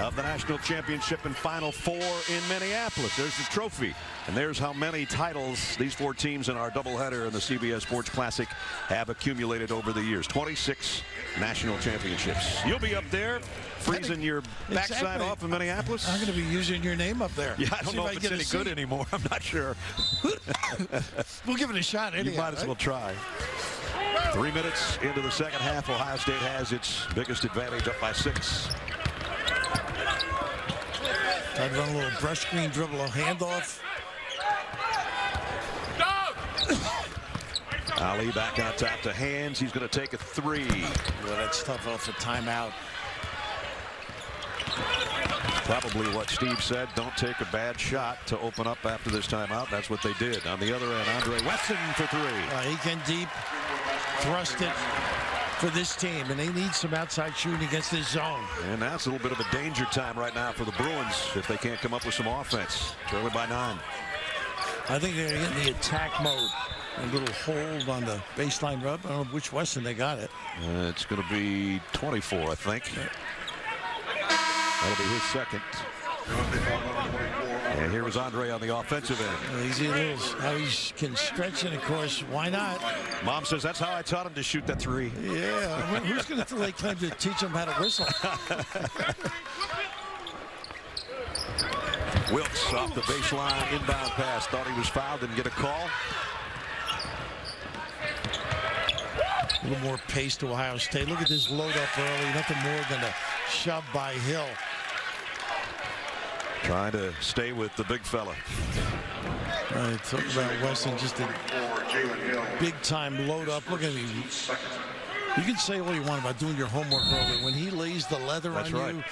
of the national championship and Final Four in Minneapolis. There's the trophy. And there's how many titles these 4 teams in our doubleheader in the CBS Sports Classic have accumulated over the years. 26 national championships. You'll be up there freezing your backside off in Minneapolis. I'm going to be using your name up there. Yeah, I don't know if it's any good anymore. I'm not sure. We'll give it a shot anyhow. You might as well try. 3 minutes into the second half, Ohio State has its biggest advantage, up by 6. Tried to run a little brush screen dribble, a handoff. Ali back on top to Hands. He's going to take a 3. Well, that's tough off a timeout. Probably what Steve said, don't take a bad shot to open up after this timeout. That's what they did. On the other end, Andre Wesson for 3. He can deep thrust it for this team, and they need some outside shooting against this zone. And that's a little bit of a danger time right now for the Bruins if they can't come up with some offense. Trailing by 9. I think they're in the attack mode. A little hold on the baseline rub. I don't know which Wesson they got it. It's going to be 24, I think. That'll be his second. And here was Andre on the offensive end. Easy little how he can stretch, and of course, why not? Mom says that's how I taught him to shoot that 3. Yeah, who's going to lay claim to teach him how to whistle? Wilkes off the baseline, inbound pass. Thought he was fouled, didn't get a call. A little more pace to Ohio State. Look at this load up early. Nothing more than a shove by Hill. Trying to stay with the big fella. Talk about Wesson, just a big-time load up. Look at him. You can say all you want about doing your homework early. When he lays the leather on you,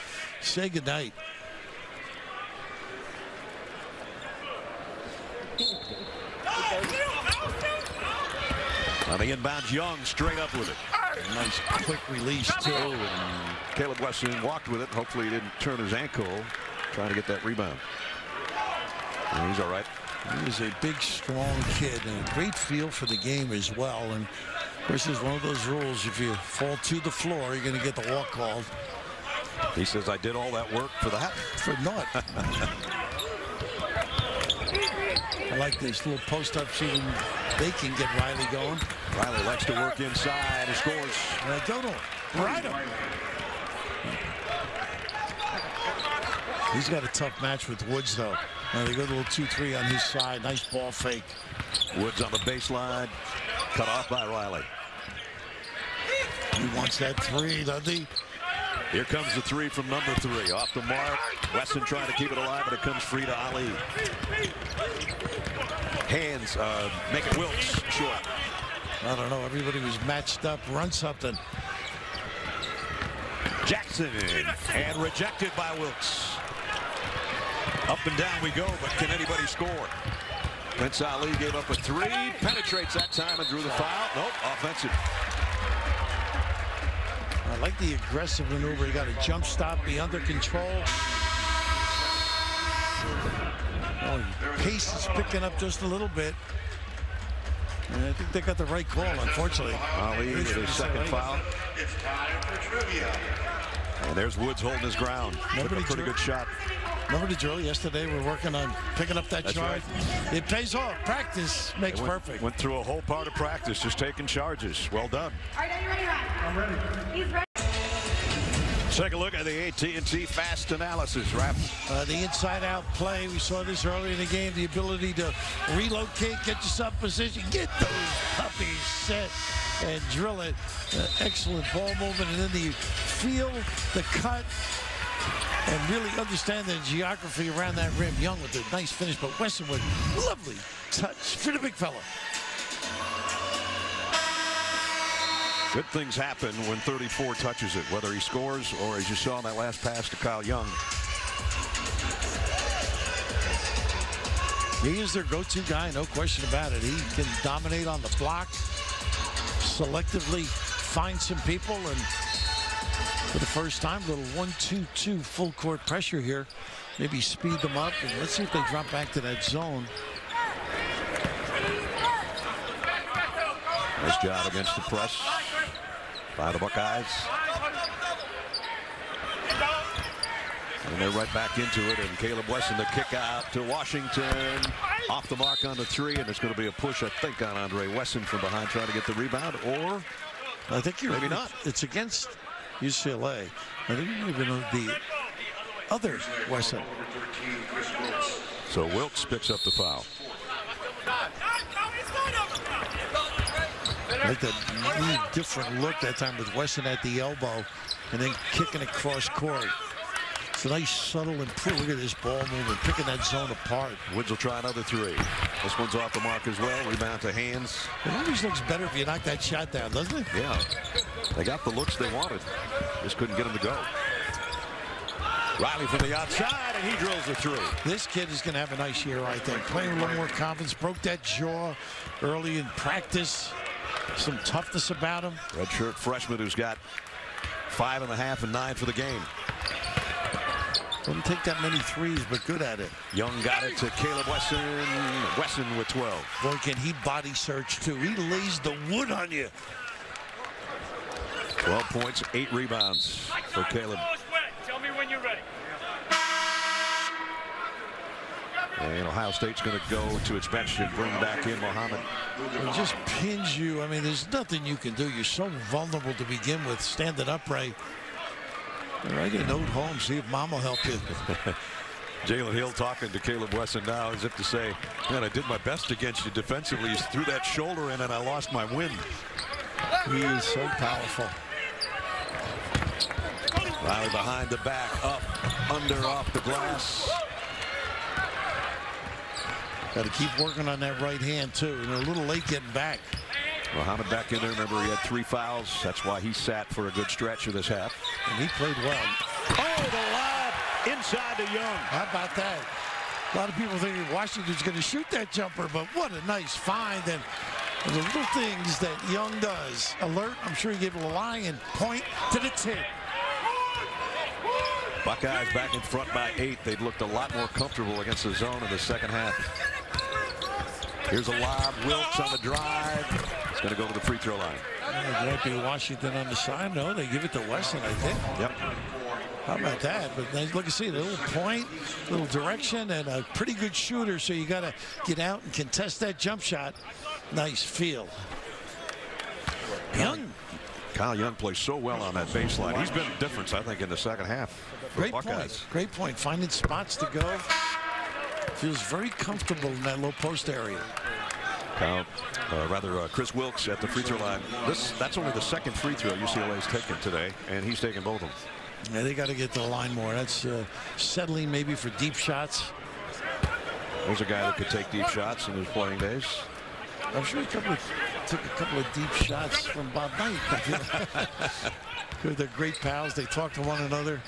say goodnight. On the inbound, Young straight up with it. Nice quick release, too. And Caleb Wesson walked with it. Hopefully he didn't turn his ankle trying to get that rebound. And he's all right. He is a big, strong kid and a great feel for the game as well. And of course, there's one of those rules. If you fall to the floor, you're going to get the walk called. He says, I did all that work for that. For naught. I like this little post-up shooting. They can get Riley going. Riley likes to work inside and scores. Dodo, right him. He's got a tough match with Woods, though. They go to a little 2-3 on his side. Nice ball fake. Woods on the baseline. Cut off by Riley. He wants that 3, doesn't he? Here comes the 3 from number 3. Off the mark. Wesson trying to keep it alive, but it comes free to Ali. Hands make it Wilkes short. I don't know. Everybody was matched up. Run something. Jackson and rejected by Wilkes. Up and down we go, but can anybody score? Prince Ali gave up a 3. Penetrates that time and drew the foul. Nope, offensive. I like the aggressive maneuver. He got a jump stop, be under control. Pace is picking up just a little bit. And I think they got the right call, unfortunately. Ali with his second foul. It's time for trivia. And there's Woods holding his ground. Took a pretty good shot. Remember the drill yesterday? We're working on picking up that charge. Right. It pays off. Practice makes perfect. Went through a whole part of practice just taking charges. Well done. All right, are you ready, Ryan? I'm ready. He's ready. Take a look at the AT&T Fast Analysis, Rap. The inside-out play. We saw this early in the game. The ability to relocate, get yourself in position, get those puppies set, and drill it. Excellent ball movement, and then the feel, the cut, and really understand the geography around that rim. Young with a nice finish, but Wesson with lovely touch for the big fella. Good things happen when 34 touches it, whether he scores or, as you saw in that last pass to Kyle Young. He is their go-to guy, no question about it. He can dominate on the block, selectively find some people, and for the first time, a little 1-2-2 full court pressure here. Maybe speed them up, and let's see if they drop back to that zone. Nice job against the press by the Buckeyes. And they're right back into it, and Caleb Wesson the kick out to Washington. Off the mark on the three, and it's going to be a push, I think, on Andre Wesson from behind trying to get the rebound, or I think you're maybe not. It's against UCLA. I think you're even the other Wesson. So Wilkes picks up the foul. Like that really different look that time with Wesson at the elbow and then kicking across court. It's a nice subtle improve. Look at this ball movement, picking that zone apart. Woods will try another three. This one's off the mark as well. Rebound to Hands. It always looks better if you knock that shot down, doesn't it? Yeah. They got the looks they wanted. Just couldn't get them to go. Riley from the outside, and he drills the three. This kid is going to have a nice year, I think. Playing with a little more confidence. Broke that jaw early in practice. Some toughness about him. Redshirt freshman who's got 5.5 and 9 for the game. Doesn't take that many threes, but good at it. Young got it to Caleb Wesson. Wesson with 12. Boy, can he body search, too. He lays the wood on you. 12 points, 8 rebounds for Caleb. Tell me when you're ready. And Ohio State's going to go to its bench and bring back in Muhammad. It just pins you. I mean, there's nothing you can do. You're so vulnerable to begin with, standing upright. Write a note home, see if Mom will help you. Jalen Hill talking to Caleb Wesson now as if to say, man, I did my best against you defensively. You threw that shoulder in and I lost my wind. He is so powerful. Riley behind the back, up, under, off the glass. Got to keep working on that right hand, too. And they're a little late getting back. Muhammad back in there. Remember, he had 3 fouls. That's why he sat for a good stretch of this half. And he played well. Oh, the lob inside to Young. How about that? A lot of people think Washington's going to shoot that jumper, but what a nice find. And the little things that Young does. Alert, I'm sure he gave a line and point to the tip. Buckeyes back in front by 8. They'd looked a lot more comfortable against the zone in the second half. Here's a lob. Wilkes on the drive. It's going to go to the free throw line. It might be Washington on the side. No, they give it to Wesson, I think. Yep. How about that? But look, you see, a little point, a little direction, and a pretty good shooter. So you got to get out and contest that jump shot. Nice feel. Young. Kyle Young plays so well on that baseline. He's been a difference, I think, in the second half for Great Buckeyes. point. Great point. Finding spots to go. Feels very comfortable in that low post area. Chris Wilkes at the free throw line. That's only the second free throw UCLA's taken today, and he's taken both of them. Yeah, they got to get to the line more. That's settling maybe for deep shots. There's a guy that could take deep shots in his playing days. I'm sure he took a couple of deep shots from Bob Knight. They're great pals. They talk to one another.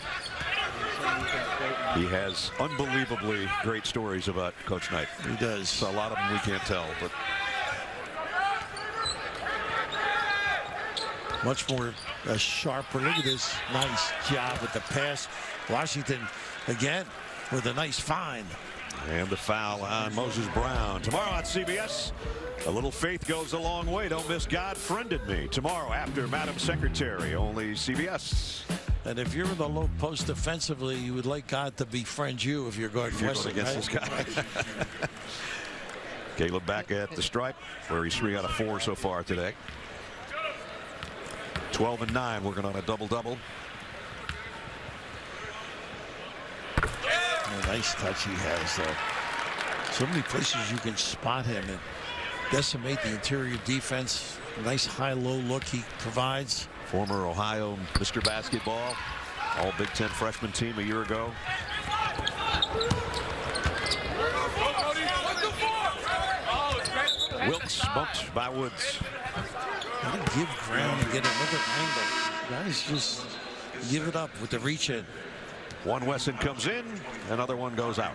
He has unbelievably great stories about Coach Knight. He does. So a lot of them we can't tell, but much more sharper. Look at this nice job with the pass. Washington again with a nice find. And the foul on Moses Brown. Tomorrow on CBS, a little faith goes a long way. Don't miss God Friended Me. Tomorrow after Madam Secretary, only CBS. And if you're in the low post defensively, you would like God to befriend you if you're guarding Wesson against this guy. Caleb back at the stripe, where he's 3 out of 4 so far today. 12 and 9, working on a double-double. Nice touch he has, though. So many places you can spot him and decimate the interior defense. Nice high-low look he provides. Former Ohio Mr. Basketball, all Big Ten freshman team a year ago. Wilkes bumped by Woods. Gotta give ground and get another angle. Guys just give it up with the reach in. One Wesson comes in, another one goes out.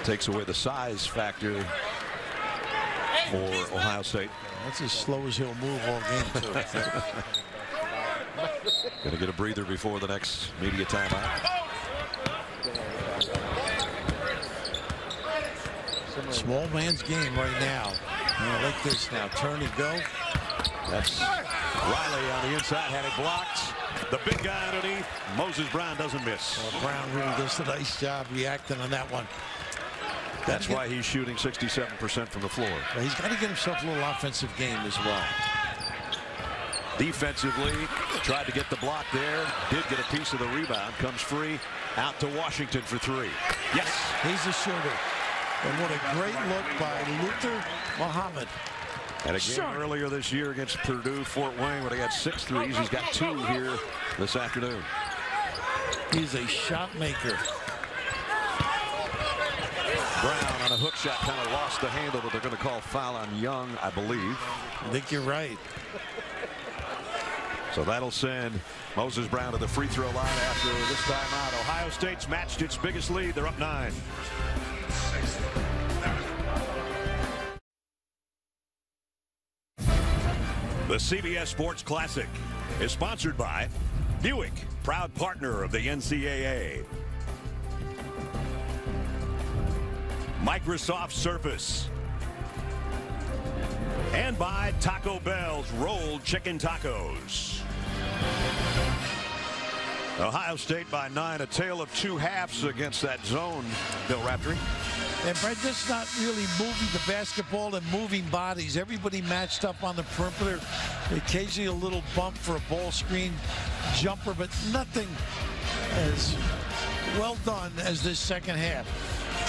Takes away the size factor for Ohio State. That's as slow as he'll move all game, too. Gonna get a breather before the next media timeout. Small man's game right now. Like this now. Turn and go. That's Riley on the inside. Had it blocked. The big guy underneath. Moses Brown doesn't miss. Well, Brown really does a nice job reacting on that one. That's why he's shooting 67% from the floor. Well, he's got to get himself a little offensive game as well. Defensively, tried to get the block there. Did get a piece of the rebound. Comes free. Out to Washington for three. Yes. He's a shooter. And what a great look by Luther Muhammad. And a game earlier this year against Purdue, Fort Wayne, where they got 6 threes. He's got 2 here this afternoon. He's a shot maker. Brown on a hook shot kind of lost the handle, but they're going to call foul on Young, I believe. I think you're right. So that'll send Moses Brown to the free throw line after this timeout. Ohio State's matched its biggest lead. They're up 9. The CBS Sports Classic is sponsored by Buick, proud partner of the NCAA. Microsoft Surface. And by Taco Bell's rolled chicken tacos. Ohio State by 9, a tale of 2 halves against that zone, Bill Raftery. And Brett, just not really moving the basketball and moving bodies. Everybody matched up on the perimeter. Occasionally a little bump for a ball screen jumper, but nothing as well done as this second half.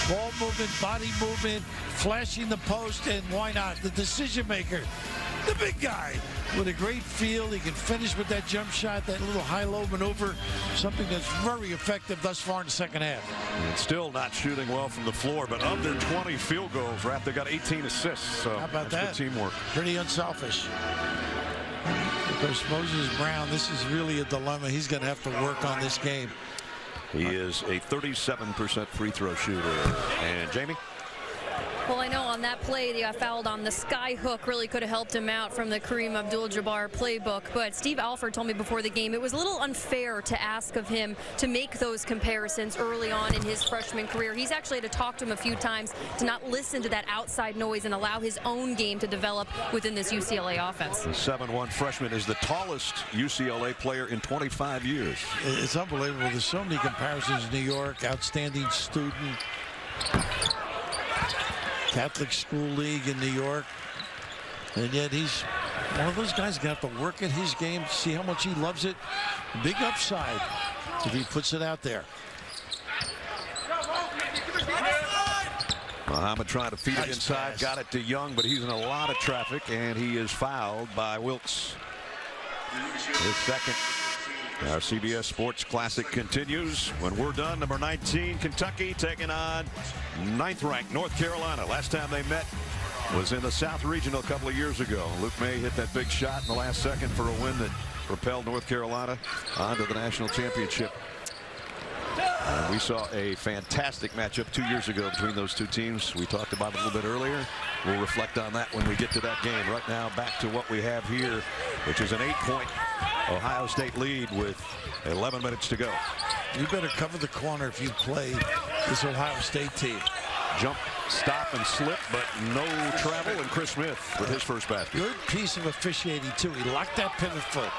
Ball movement, body movement, flashing the post, and why not? The decision maker, the big guy with a great feel. He can finish with that jump shot, that little high-low maneuver, something that's very effective thus far in the second half. And still not shooting well from the floor, but under 20 field goals. They got 18 assists. So how about that? Good teamwork. Pretty unselfish. Of course, Moses Brown, this is really a dilemma. He's going to have to work on this game. He is a 37% free throw shooter. And Jamie? Well, I know on that play they got fouled on the sky hook. Really could have helped him out from the Kareem Abdul-Jabbar playbook. But Steve Alford told me before the game it was a little unfair to ask of him to make those comparisons early on in his freshman career. He's actually had to talk to him a few times to not listen to that outside noise and allow his own game to develop within this UCLA offense. The 7'1" freshman is the tallest UCLA player in 25 years. It's unbelievable. There's so many comparisons. New York, outstanding student. Catholic School League in New York, and yet he's one of those guys going to have to work at his game, see how much he loves it. Big upside if he puts it out there. Muhammad trying to feed it inside, pass. Got it to Young, but he's in a lot of traffic, and he is fouled by Wilkes. His second. Our CBS Sports Classic continues. When we're done, number 19, Kentucky taking on 9th-ranked North Carolina. Last time they met was in the South Regional a couple of years ago. Luke May hit that big shot in the last second for a win that propelled North Carolina onto the national championship. And we saw a fantastic matchup 2 years ago between those two teams. We talked about it a little bit earlier. We'll reflect on that when we get to that game. Right now, back to what we have here, which is an 8-point Ohio State lead with 11 minutes to go. You better cover the corner if you play this Ohio State team. Jump, stop, and slip, but no travel, and Chris Smith with his first basket. Good piece of officiating, too. He locked that pivot foot.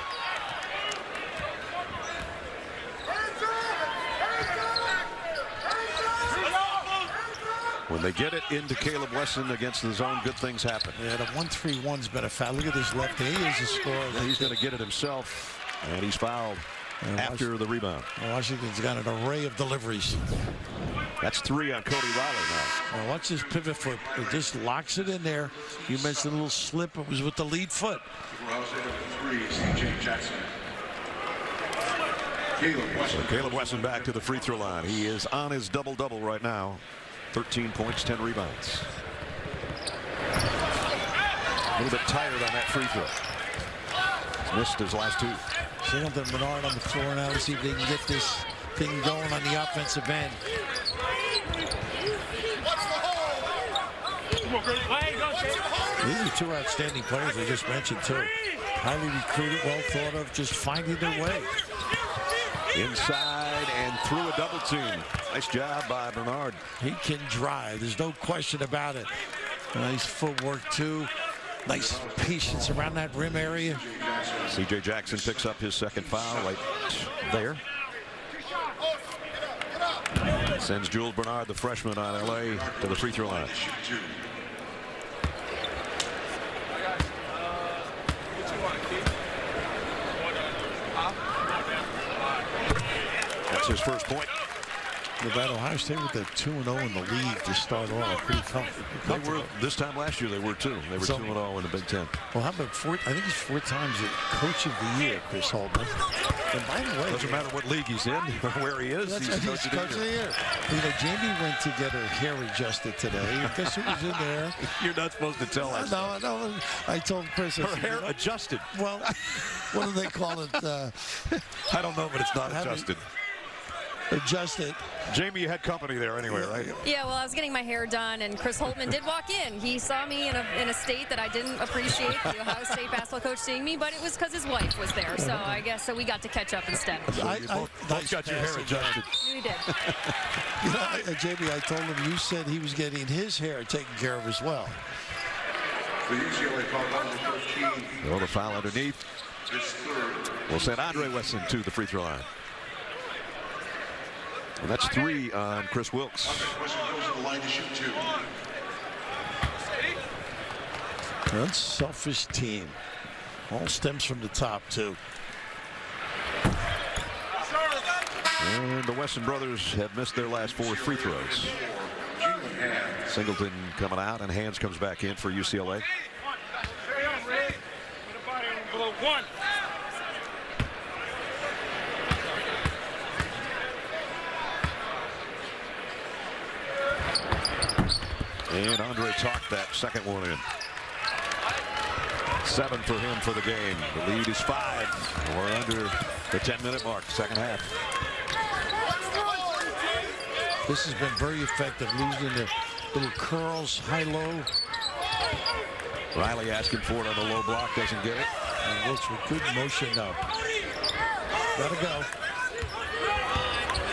When they get it into Caleb Wesson against the zone, good things happen. Yeah, the 1-3-1's been a foul. Look at this left. He is a scorer. Yeah, he's going to get it himself, and he's fouled after the rebound. Washington's got an array of deliveries. That's 3 on Cody Riley now. Now watch this pivot foot. It just locks it in there. You mentioned a little slip. It was with the lead foot. So Caleb Wesson back to the free throw line. He is on his double-double right now. 13 points, 10 rebounds. A little bit tired on that free throw. He's missed his last 2. Singleton, Bernard on the floor now. Let's see if they can get this thing going on the offensive end. These are 2 outstanding players I just mentioned, too. Highly recruited, well thought of, just finding their way. Inside and through a double team. Nice job by Bernard. He can drive. There's no question about it. Nice footwork, too. Nice patience around that rim area. C.J. Jackson picks up his second foul right there. Sends Jules Bernard, the freshman on LA, to the free throw line. That's his first point. Nevada, Ohio State with that 2-0 in the league to start off. Pretty comfortable. They were, this time last year, they were too. They were 2-0 in the Big Ten. Well, how about I think he's 4 times the coach of the year, Chris Holtman. And by the way, doesn't matter what league he's in or where he is. He's coach of the year. You know, Jamie went to get her hair adjusted today. Guess who was in there? You're not supposed to tell us. No. I told Chris. Her hair adjusted. Well, what do they call it? I don't know, but it's not adjusted. Adjusted. Jamie, you had company there anyway, right? Yeah, well, I was getting my hair done, and Chris Holtman did walk in. He saw me in a state that I didn't appreciate, the Ohio State basketball coach seeing me, but it was because his wife was there, so I guess we got to catch up instead. So you both got your hair adjusted. We did. You know, Jamie, I told him you said he was getting his hair taken care of as well. Well, the foul underneath will send Andre Wesson to the free throw line. And that's 3 on Chris Wilkes. Unselfish team. All stems from the top, too. And the Wesson brothers have missed their last 4 free throws. Singleton coming out, and Hands comes back in for UCLA. And Andre talked that second one in. 7 for him for the game. The lead is 5. We're under the 10-minute mark, second half. This has been very effective, losing the little curls, high-low. Riley asking for it on the low block, doesn't get it. And Wilkes with good motion now. Gotta go.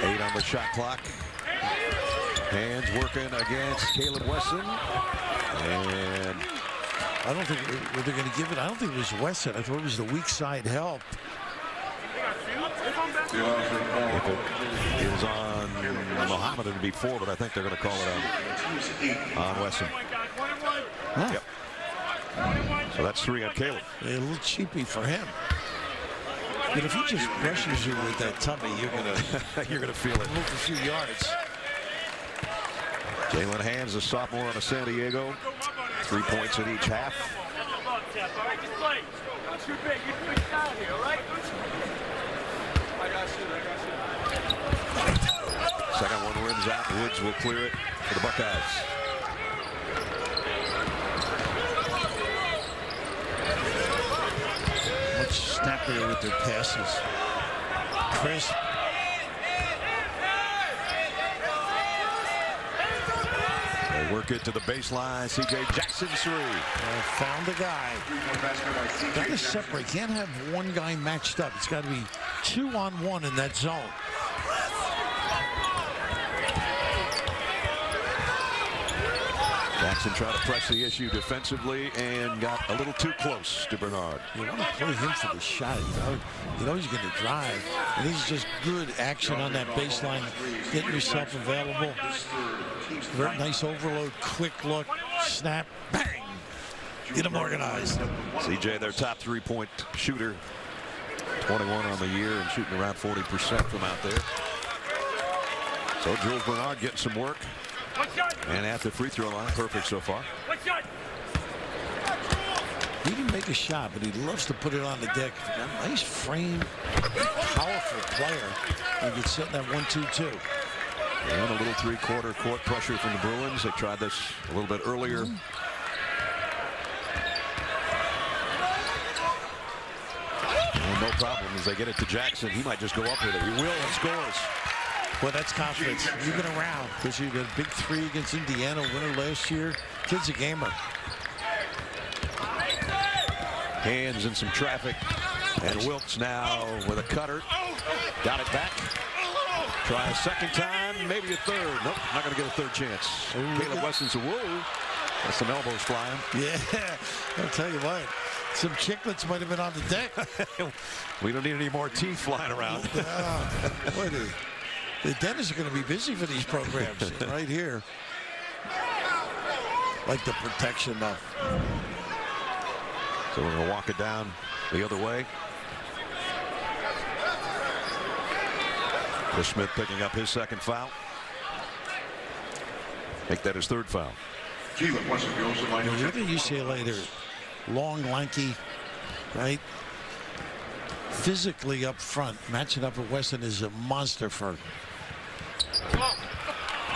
8 on the shot clock. Hands working against Caleb Wesson. And I don't think they're going to give it. I don't think it was Wesson. I thought it was the weak side help. If it is on Muhammad, it would be 4, but I think they're going to call it on Wesson. Huh. Yep. So that's 3 on Caleb. A little cheapy for him. But if he just brushes you with that tummy, you're gonna feel it. Move a few yards. Jalen Hands, a sophomore out of San Diego. 3 points in each half. Second one rims out. Woods will clear it for the Buckeyes. Much snappier with their passes. Crisp. They work it to the baseline. C.J. Jackson 3. Found the guy. Got to separate. Can't have one guy matched up. It's got to be 2-on-1 in that zone. Jackson tried to press the issue defensively and got a little too close to Bernard. You want to play him for the shot. You know he's going to drive. And he's just good action on that baseline. Getting yourself available. Very nice overload. Quick look. Snap. Bang. Get him organized. CJ, their top 3-point shooter. 21 on the year and shooting around 40% from out there. So Jules Bernard getting some work. And at the free throw line, perfect so far. He can make a shot, but he loves to put it on the deck. Nice frame, powerful player. He gets set in that 1-2-2. And a little 3-quarter court pressure from the Bruins. They tried this a little bit earlier. And no problem as they get it to Jackson. He might just go up with it. He will and scores. Well, that's confidence. You've been around because you got a big 3 against Indiana, winner last year. Kid's a gamer. Hands in some traffic. And Wilkes now with a cutter. Got it back. Try a second time, maybe a third. Nope, not going to get a third chance. Caleb Wesson's a woo. That's some elbows flying. Yeah, I'll tell you what. Some chiclets might have been on the deck. We don't need any more teeth flying around. Boy, the dentists are going to be busy for these programs right here. Like the protection, though. So we're going to walk it down the other way. Chris Smith picking up his second foul. Make that his third foul. Look at UCLA. They're long, lanky, right? Physically up front. Matching up with Weston is a monster for.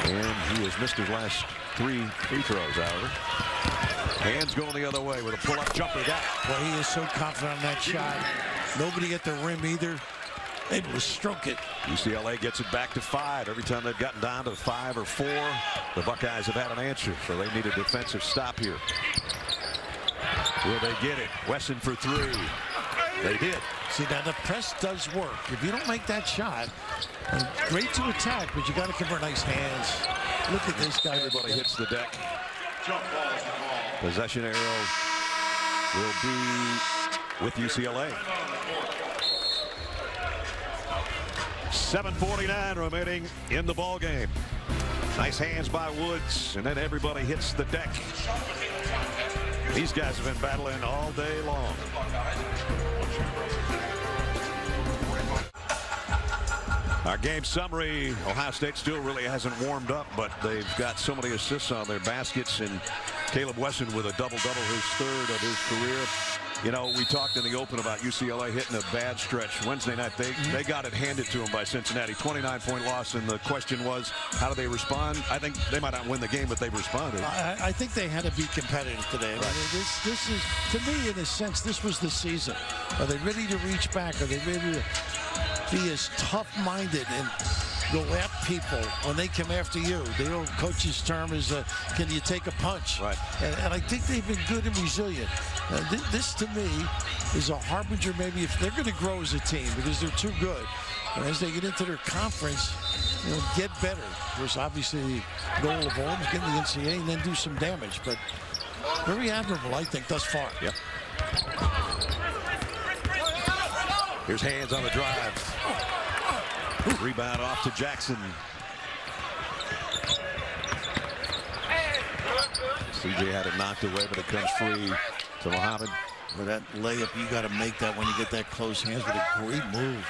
And he has missed his last 3 free throws, however. Hands going the other way with a pull-up jumper. Well, he is so confident on that shot. Nobody at the rim either. Able to stroke it. UCLA gets it back to 5. Every time they've gotten down to 5 or 4, the Buckeyes have had an answer. So they need a defensive stop here. Will they get it? Wesson for 3. They did. See, now the press does work. If you don't make that shot, great to attack, but you got to convert nice hands. Look at this guy. Everybody hits the deck. Possession arrow will be with UCLA. 7:49 remaining in the ball game. Nice hands by Woods, and then everybody hits the deck. These guys have been battling all day long. Our game summary: Ohio State still really hasn't warmed up, but they've got so many assists on their baskets, and Caleb Wesson with a double-double, his 3rd of his career. You know, we talked in the open about UCLA hitting a bad stretch Wednesday night. They got it handed to them by Cincinnati. 29-point loss, and the question was, how do they respond? I think they might not win the game, but they've responded. I think they had to be competitive today. Right. I mean, this is, to me, in a sense, this was the season. Are they ready to reach back? Are they ready to be as tough-minded and go at people when they come after you? The old coach's term is, can you take a punch? Right. And I think they've been good and resilient. This, to me, is a harbinger maybe if they're going to grow as a team because they're too good. And as they get into their conference, get better. There's obviously the goal of all is getting the NCAA and then do some damage. But very admirable, I think, thus far. Yep. Here's hands on the drive. Rebound off to Jackson. CJ had it knocked away, but it comes free to Muhammad. With that layup, you got to make that when you get that close hands with a great move.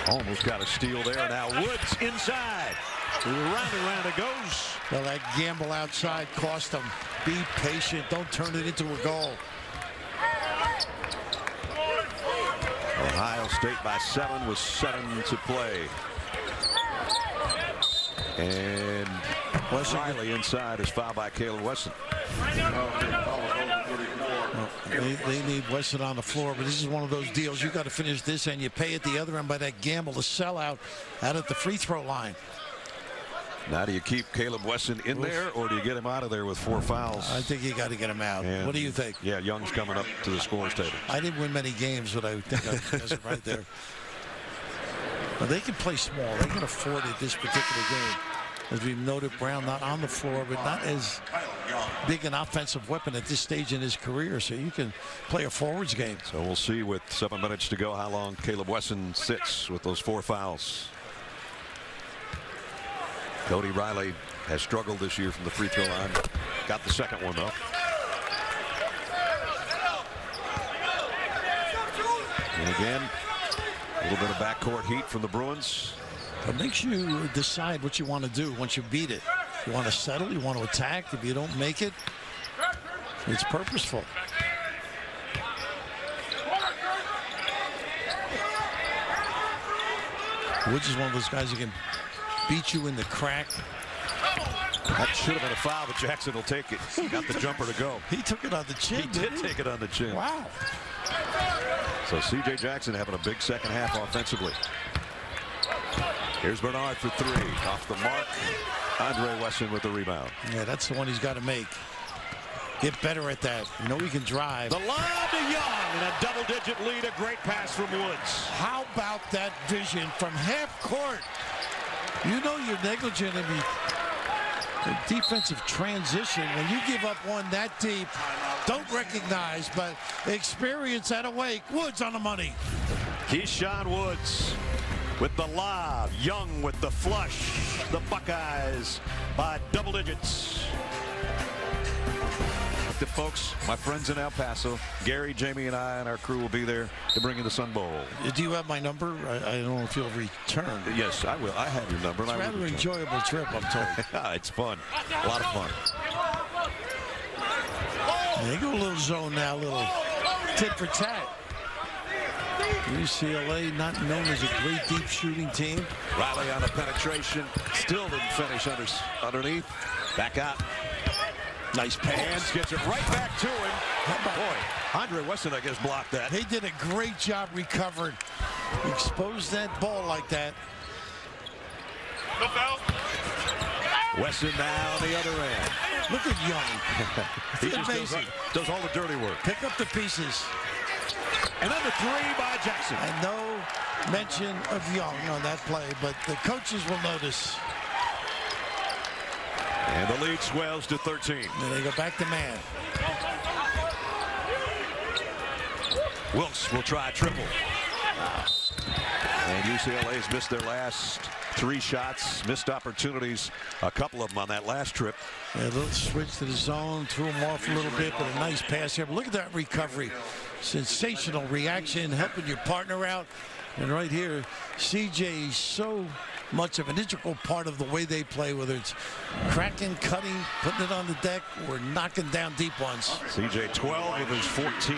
Almost got a steal there. Now Woods inside. Round and round it goes. Well, that gamble outside cost them. Be patient. Don't turn it into a goal. Ohio State by 7 with 7 to play. And Riley inside is fouled by Caleb Wesson. Well, they need Wesson on the floor, but this is one of those deals. You got to finish this, and you pay at the other end by that gamble, the sellout out at the free throw line. Now, do you keep Caleb Wesson in there, or do you get him out of there with 4 fouls? I think you got to get him out. And what do you think? Yeah, Young's coming up to the scorer's table. I didn't win many games, but I think I has it right there. But they can play small. They can afford it this particular game. As we've noted, Brown not on the floor, but not as big an offensive weapon at this stage in his career. So you can play a forwards game. So we'll see with 7 minutes to go how long Caleb Wesson sits with those 4 fouls. Cody Riley has struggled this year from the free throw line. Got the second one, though. And again, a little bit of backcourt heat from the Bruins. It makes you decide what you want to do once you beat it. You want to settle, you want to attack. If you don't make it, it's purposeful. Woods is one of those guys who can beat you in the crack. That should have been a foul, but Jackson will take it. Got the jumper to go. He took it on the chin. He did take it on the chin. Wow. So C.J. Jackson having a big second half offensively. Here's Bernard for 3. Off the mark. Andre Wesson with the rebound. Yeah, that's the one he's got to make. get better at that. You know he can drive. The lob to Young and a double-digit lead. A great pass from Woods. How about that vision from half court? You know you're negligent in the defensive transition when you give up one that deep. Don't recognize, but experience at a wake. Woods on the money. Keyshawn Woods with the lob. Young with the flush. The Buckeyes by double digits. The folks, my friends in El Paso, Gary, Jamie, and I and our crew will be there to bring you the Sun Bowl. Do you have my number? I don't know if you'll return. Yes, I will. I have your number. It's a rather enjoyable trip, I'm told. It's fun. A lot of fun. They go a little zone now, a little tit for tat. UCLA not known as a great deep shooting team. Riley on the penetration. Still didn't finish underneath. Back out. Nice pass. Gets it right back to him. Boy, Andre Wesson, I guess, blocked that. He did a great job recovering. Exposed that ball like that. No foul. Wesson now on the other end. Look at Young. He just amazing. Does all the dirty work. Pick up the pieces. And then the three by Jackson. And no mention of Young on that play, but the coaches will notice. And the lead swells to 13. And they go back to man. Wilkes will try a triple. And UCLA's missed their last 3 shots, missed opportunities, a couple of them on that last trip. Yeah, a little switch to the zone, threw him off a little bit, but a nice pass here. But look at that recovery. Sensational reaction, helping your partner out. And right here, CJ is so much of an integral part of the way they play, whether it's cracking, cutting, putting it on the deck, or knocking down deep ones. CJ 12 of his 14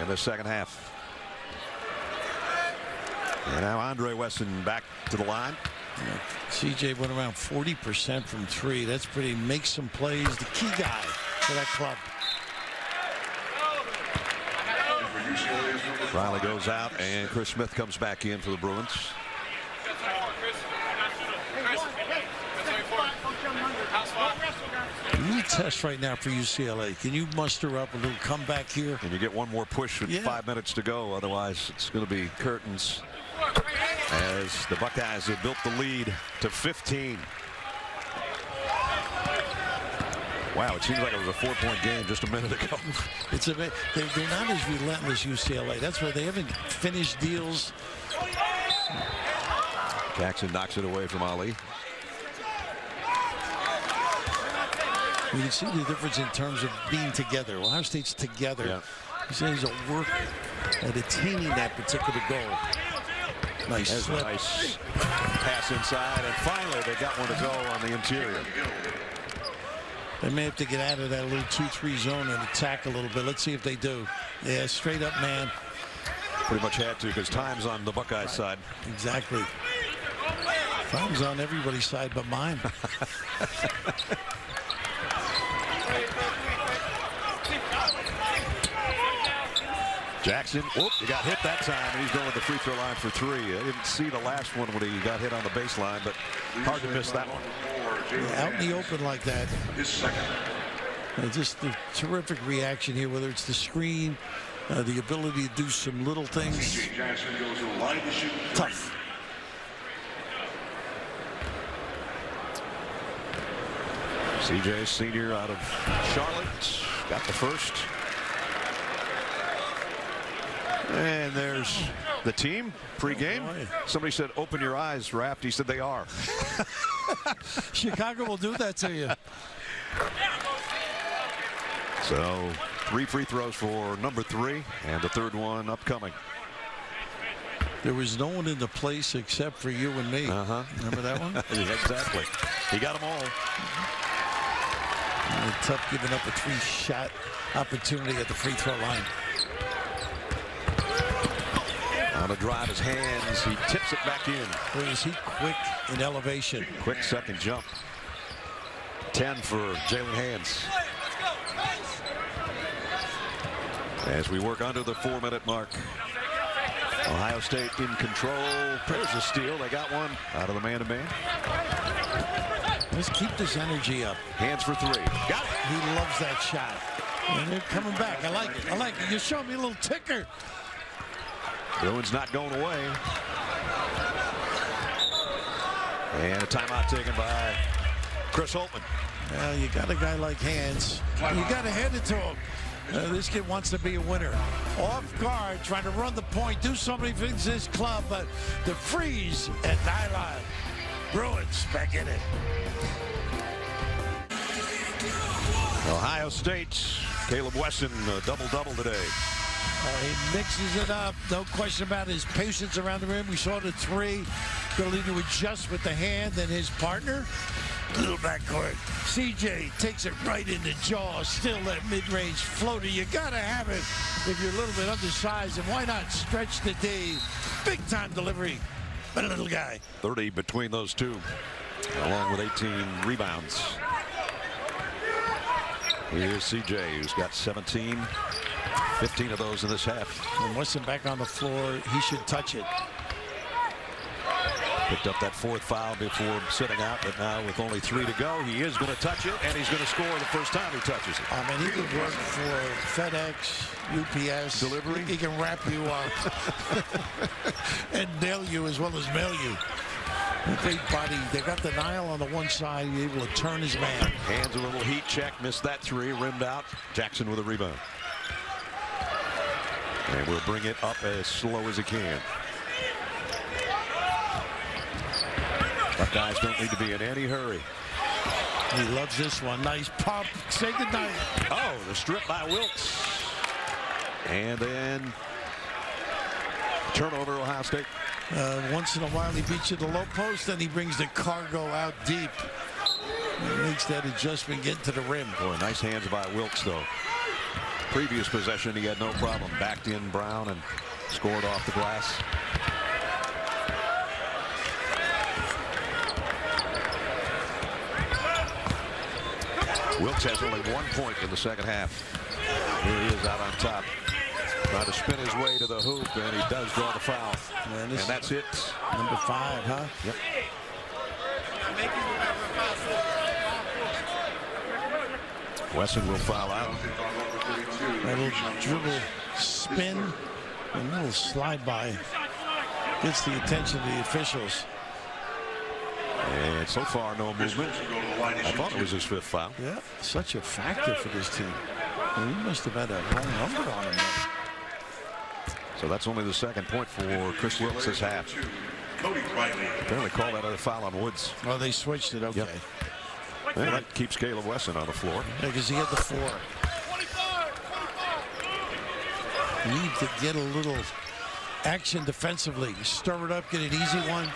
in the second half. And now Andre Wesson back to the line. Yeah, CJ went around 40% from 3. That's pretty. Makes some plays. The key guy for that club. Riley goes out, and Chris Smith comes back in for the Bruins. You need test right now for UCLA. Can you muster up a little comeback here? And you get one more push with 5 minutes to go. Otherwise, it's going to be curtains as the Buckeyes have built the lead to 15. Wow, it seems like it was a 4-point game just a minute ago. It's a bit, they're not as relentless, UCLA. That's why they haven't finished deals. Jackson knocks it away from Ali. You can see the difference in terms of being together. Ohio State's together. Yeah. There's a work at attaining that particular goal. Nice slip. Nice pass inside, and finally they got one to go on the interior. They may have to get out of that little 2-3 zone and attack a little bit. Let's see if they do. Yeah, straight up man. Pretty much had to, because time's on the Buckeye side. Exactly. Time's on everybody's side but mine. Jackson, whoop, he got hit that time, and he's going to the free throw line for 3. I didn't see the last one when he got hit on the baseline, but hard to miss that one. Yeah, out in the open like that. Just the terrific reaction here, whether it's the screen, the ability to do some little things. Tough. CJ, senior out of Charlotte, got the first. And there's the team pregame. Somebody said, "Open your eyes, Raft." He said, "They are." Chicago will do that to you. So 3 free throws for number 3, and the third one upcoming. There was no one in the place except for you and me. Remember that one? Exactly. He got them all. Tough giving up a 3-shot opportunity at the free throw line. On the drive, his hands, he tips it back in. Boy, is he quick in elevation. Quick second jump. 10 for Jalen Hands. As we work under the 4-minute mark. Ohio State in control. There's a steal. They got one out of the man-to-man. Let's keep this energy up. Hands for 3. Got it. He loves that shot. And they're coming back. I like it. I like it. You're showing me a little ticker. Bruins not going away. And a timeout taken by Chris Holtman. Well, you got a guy like Hans. You got to hand it to him. This kid wants to be a winner. Off guard, trying to run the point, do so many things in this club, but the freeze at nylon. Bruins back in it. Ohio State, Caleb Wesson, double-double today. He mixes it up. No question about his patience around the rim. We saw the three. Ability to adjust with the hand and his partner. Little backcourt. CJ takes it right in the jaw. Still that mid-range floater. You got to have it if you're a little bit undersized. And why not stretch the D? Big-time delivery. But a little guy. 30 between those two, along with 18 rebounds. Here's CJ, who's got 17. 15 of those in this half. And Wesson back on the floor. He should touch it. Picked up that fourth foul before sitting out, but now with only 3 to go, he is going to touch it, and he's going to score the first time he touches it. I mean, he could work for FedEx, UPS. Delivery? He can wrap you up and nail you as well as mail you. Great body. They got the Nile on the one side. He's able to turn his man. Hands a little heat check. Missed that 3. Rimmed out. Jackson with a rebound. And we'll bring it up as slow as he can. Buckeyes don't need to be in any hurry. He loves this one. Nice pump. Say goodnight. Oh, the strip by Wilkes. And then turnover, Ohio State. Once in a while he beats you to the low post, then he brings the cargo out deep. He makes that adjustment, get to the rim. Boy, nice hands by Wilkes, though. Previous possession, he had no problem. Backed in Brown and scored off the glass. Wilkes has only 1 point in the second half. Here he is out on top. Trying to spin his way to the hoop, and he does draw the foul. And that's it. Number 5, huh? Yep. Wesson will foul out. A little dribble spin, a little slide by. Gets the attention of the officials. And so far, no movement. I thought it was his 5th foul. Yeah, such a factor for this team. Well, he must have had a wrong number on him. So that's only the 2nd point for Chris Wilkes this half. Apparently called that other foul on Woods. Oh, they switched it. Okay. Yep. And that keeps Caleb Wesson on the floor. Yeah, because he had the 4. Need to get a little action defensively. Stir it up, get an easy one.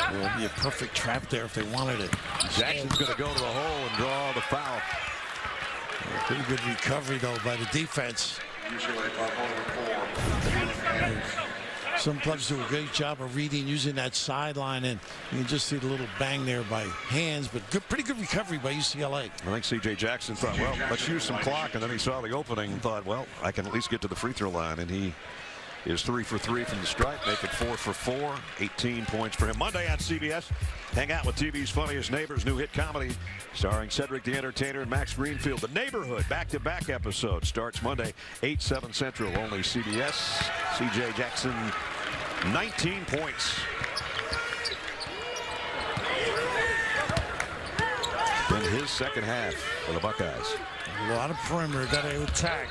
It would be a perfect trap there if they wanted it. Jackson's going to go to the hole and draw the foul. Pretty good recovery, though, by the defense. Some clubs do a great job of reading, using that sideline, and you can just see the little bang there by Hands, but pretty good recovery by UCLA. I think C.J. Jackson thought, well, let's use some clock, and then he saw the opening and thought, well, I can at least get to the free throw line, and he is 3 for 3 from the stripe, make it 4 for 4, 18 points for him. Monday on CBS, hang out with TV's Funniest Neighbors, new hit comedy starring Cedric the Entertainer and Max Greenfield. The Neighborhood back-to-back episode starts Monday, 8, 7 Central, only CBS. C.J. Jackson, 19 points. In his second half for the Buckeyes. A lot of perimeter, got to attack.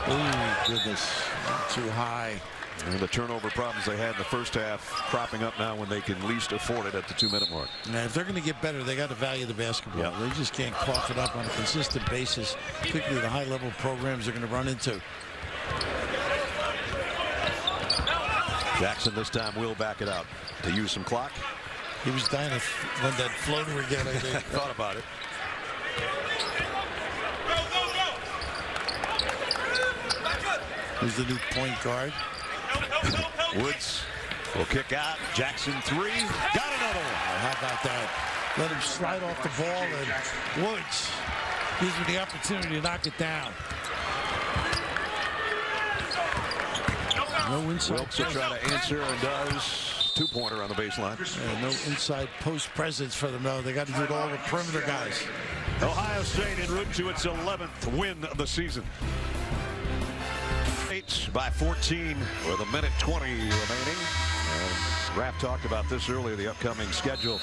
Oh, goodness, not too high. And the turnover problems they had in the first half cropping up now when they can least afford it at the 2-minute mark. Now, if they're going to get better, they got to value the basketball. Yep. They just can't cough it up on a consistent basis, particularly the high-level programs they're going to run into. Jackson this time will back it out to use some clock. He was dying to run that floater again, I think. Thought about it. Here's the new point guard. Woods will kick out. Jackson 3. Got another one. How about that? Let him slide off the ball, and Woods gives him the opportunity to knock it down. No inside. Wilkes will try to answer and does. 2-pointer on the baseline. No inside post presence for them. No, they got to do it all with perimeter guys. Ohio State en route to its 11th win of the season. By 14 with a minute 20 remaining. And Raff talked about this earlier, the upcoming schedule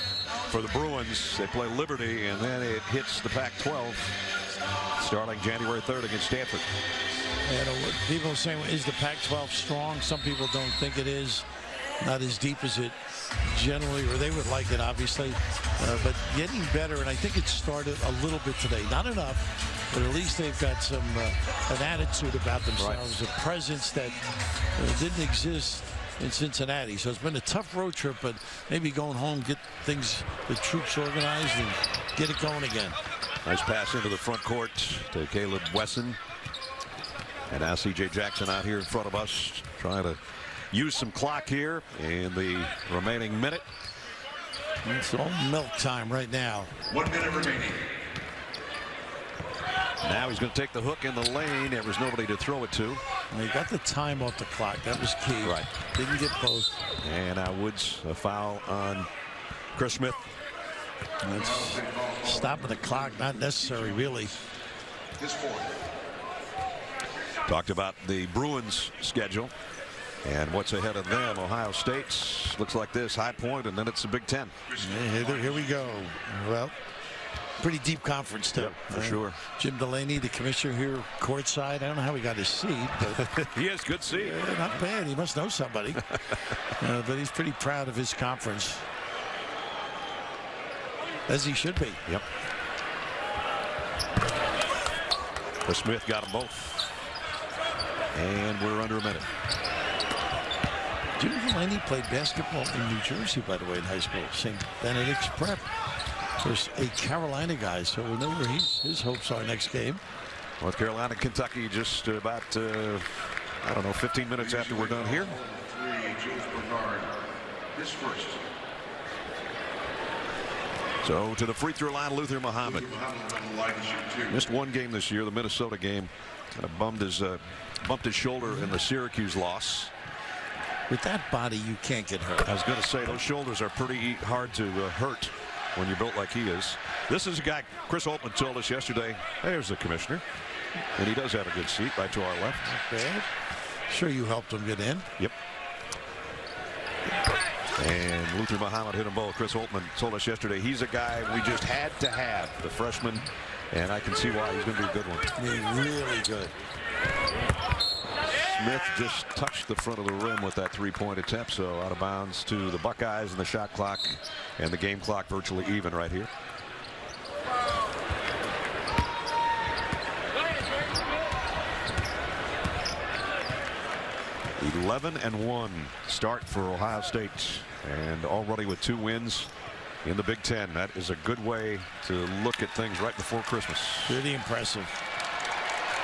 for the Bruins. They play Liberty, and then it hits the Pac-12 starting January 3rd against Stanford. And people are saying, is the Pac-12 strong? Some people don't think it is. Not as deep as it generally, or they would like it, obviously. But getting better, and I think it started a little bit today. Not enough, but at least they've got some an attitude about themselves, right. A presence that didn't exist in Cincinnati. So it's been a tough road trip, but maybe going home, get things, the troops organized, and get it going again. Nice pass into the front court to Caleb Wesson. And now C.J. Jackson out here in front of us, trying to use some clock here in the remaining minute. It's all milk time right now. 1 minute remaining. Now he's going to take the hook in the lane. There was nobody to throw it to. And he got the time off the clock. That was key. Right. Didn't get both. And now Woods, a foul on Chris Smith. That's stopping the clock, not necessary, really. Talked about the Bruins schedule and what's ahead of them. Ohio State's looks like this, High Point, and then it's the Big Ten. Here we go. Well, pretty deep conference, too. Yep, for sure. Jim Delaney, the commissioner here, courtside. I don't know how he got his seat, but he has good seat. Not bad. He must know somebody. But he's pretty proud of his conference, as he should be. Yep. Chris Smith got them both. And we're under a minute. Jim Delaney played basketball in New Jersey, by the way, in high school. St. Benedict's Prep. There's a Carolina guy, so we know where his hopes are next game. North Carolina, Kentucky, just about, I don't know, 15 minutes after we're done here. So to the free throw line, Luther Muhammad. Missed one game this year, the Minnesota game. Kind of bumped his shoulder in the Syracuse loss. With that body, you can't get hurt. I was going to say, those shoulders are pretty hard to hurt when you're built like he is. This is a guy, Chris Holtmann told us yesterday, there's the commissioner. And he does have a good seat right to our left. Not bad. Sure you helped him get in. Yep. And Luther Muhammad hit them both. Chris Holtmann told us yesterday he's a guy we just had to have, the freshman. And I can see why he's going to be a good one. He's really good. Smith just touched the front of the rim with that three-point attempt, so out of bounds to the Buckeyes, and the shot clock and the game clock virtually even right here. (11-1) start for Ohio State, and already with 2 wins in the Big Ten. That is a good way to look at things right before Christmas. Really impressive.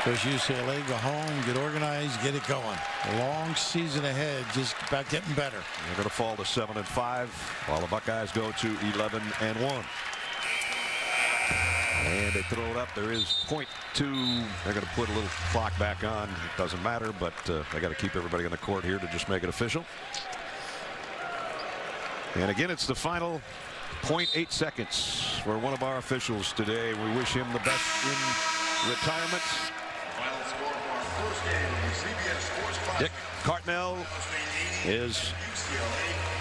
Goes UCLA, go home, get organized, get it going. A long season ahead, just about getting better. They're going to fall to 7-5, while the Buckeyes go to 11-1. And they throw it up. There is .2. They're going to put a little clock back on. It doesn't matter, but they got to keep everybody on the court here to just make it official. And again, it's the final 0.8 seconds for one of our officials today. We wish him the best in retirement. Dick Cartnell is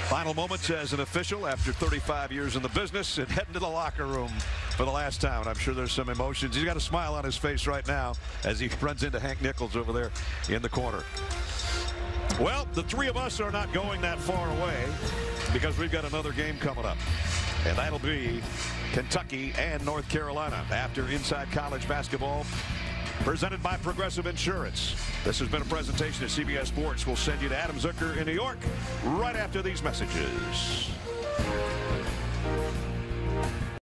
final moments as an official after 35 years in the business and heading to the locker room for the last time. I'm sure there's some emotions. He's got a smile on his face right now as he runs into Hank Nichols over there in the corner. Well, the 3 of us are not going that far away because we've got another game coming up, and that'll be Kentucky and North Carolina after Inside College Basketball, presented by Progressive Insurance. This has been a presentation of CBS Sports. We'll send you to Adam Zucker in New York right after these messages.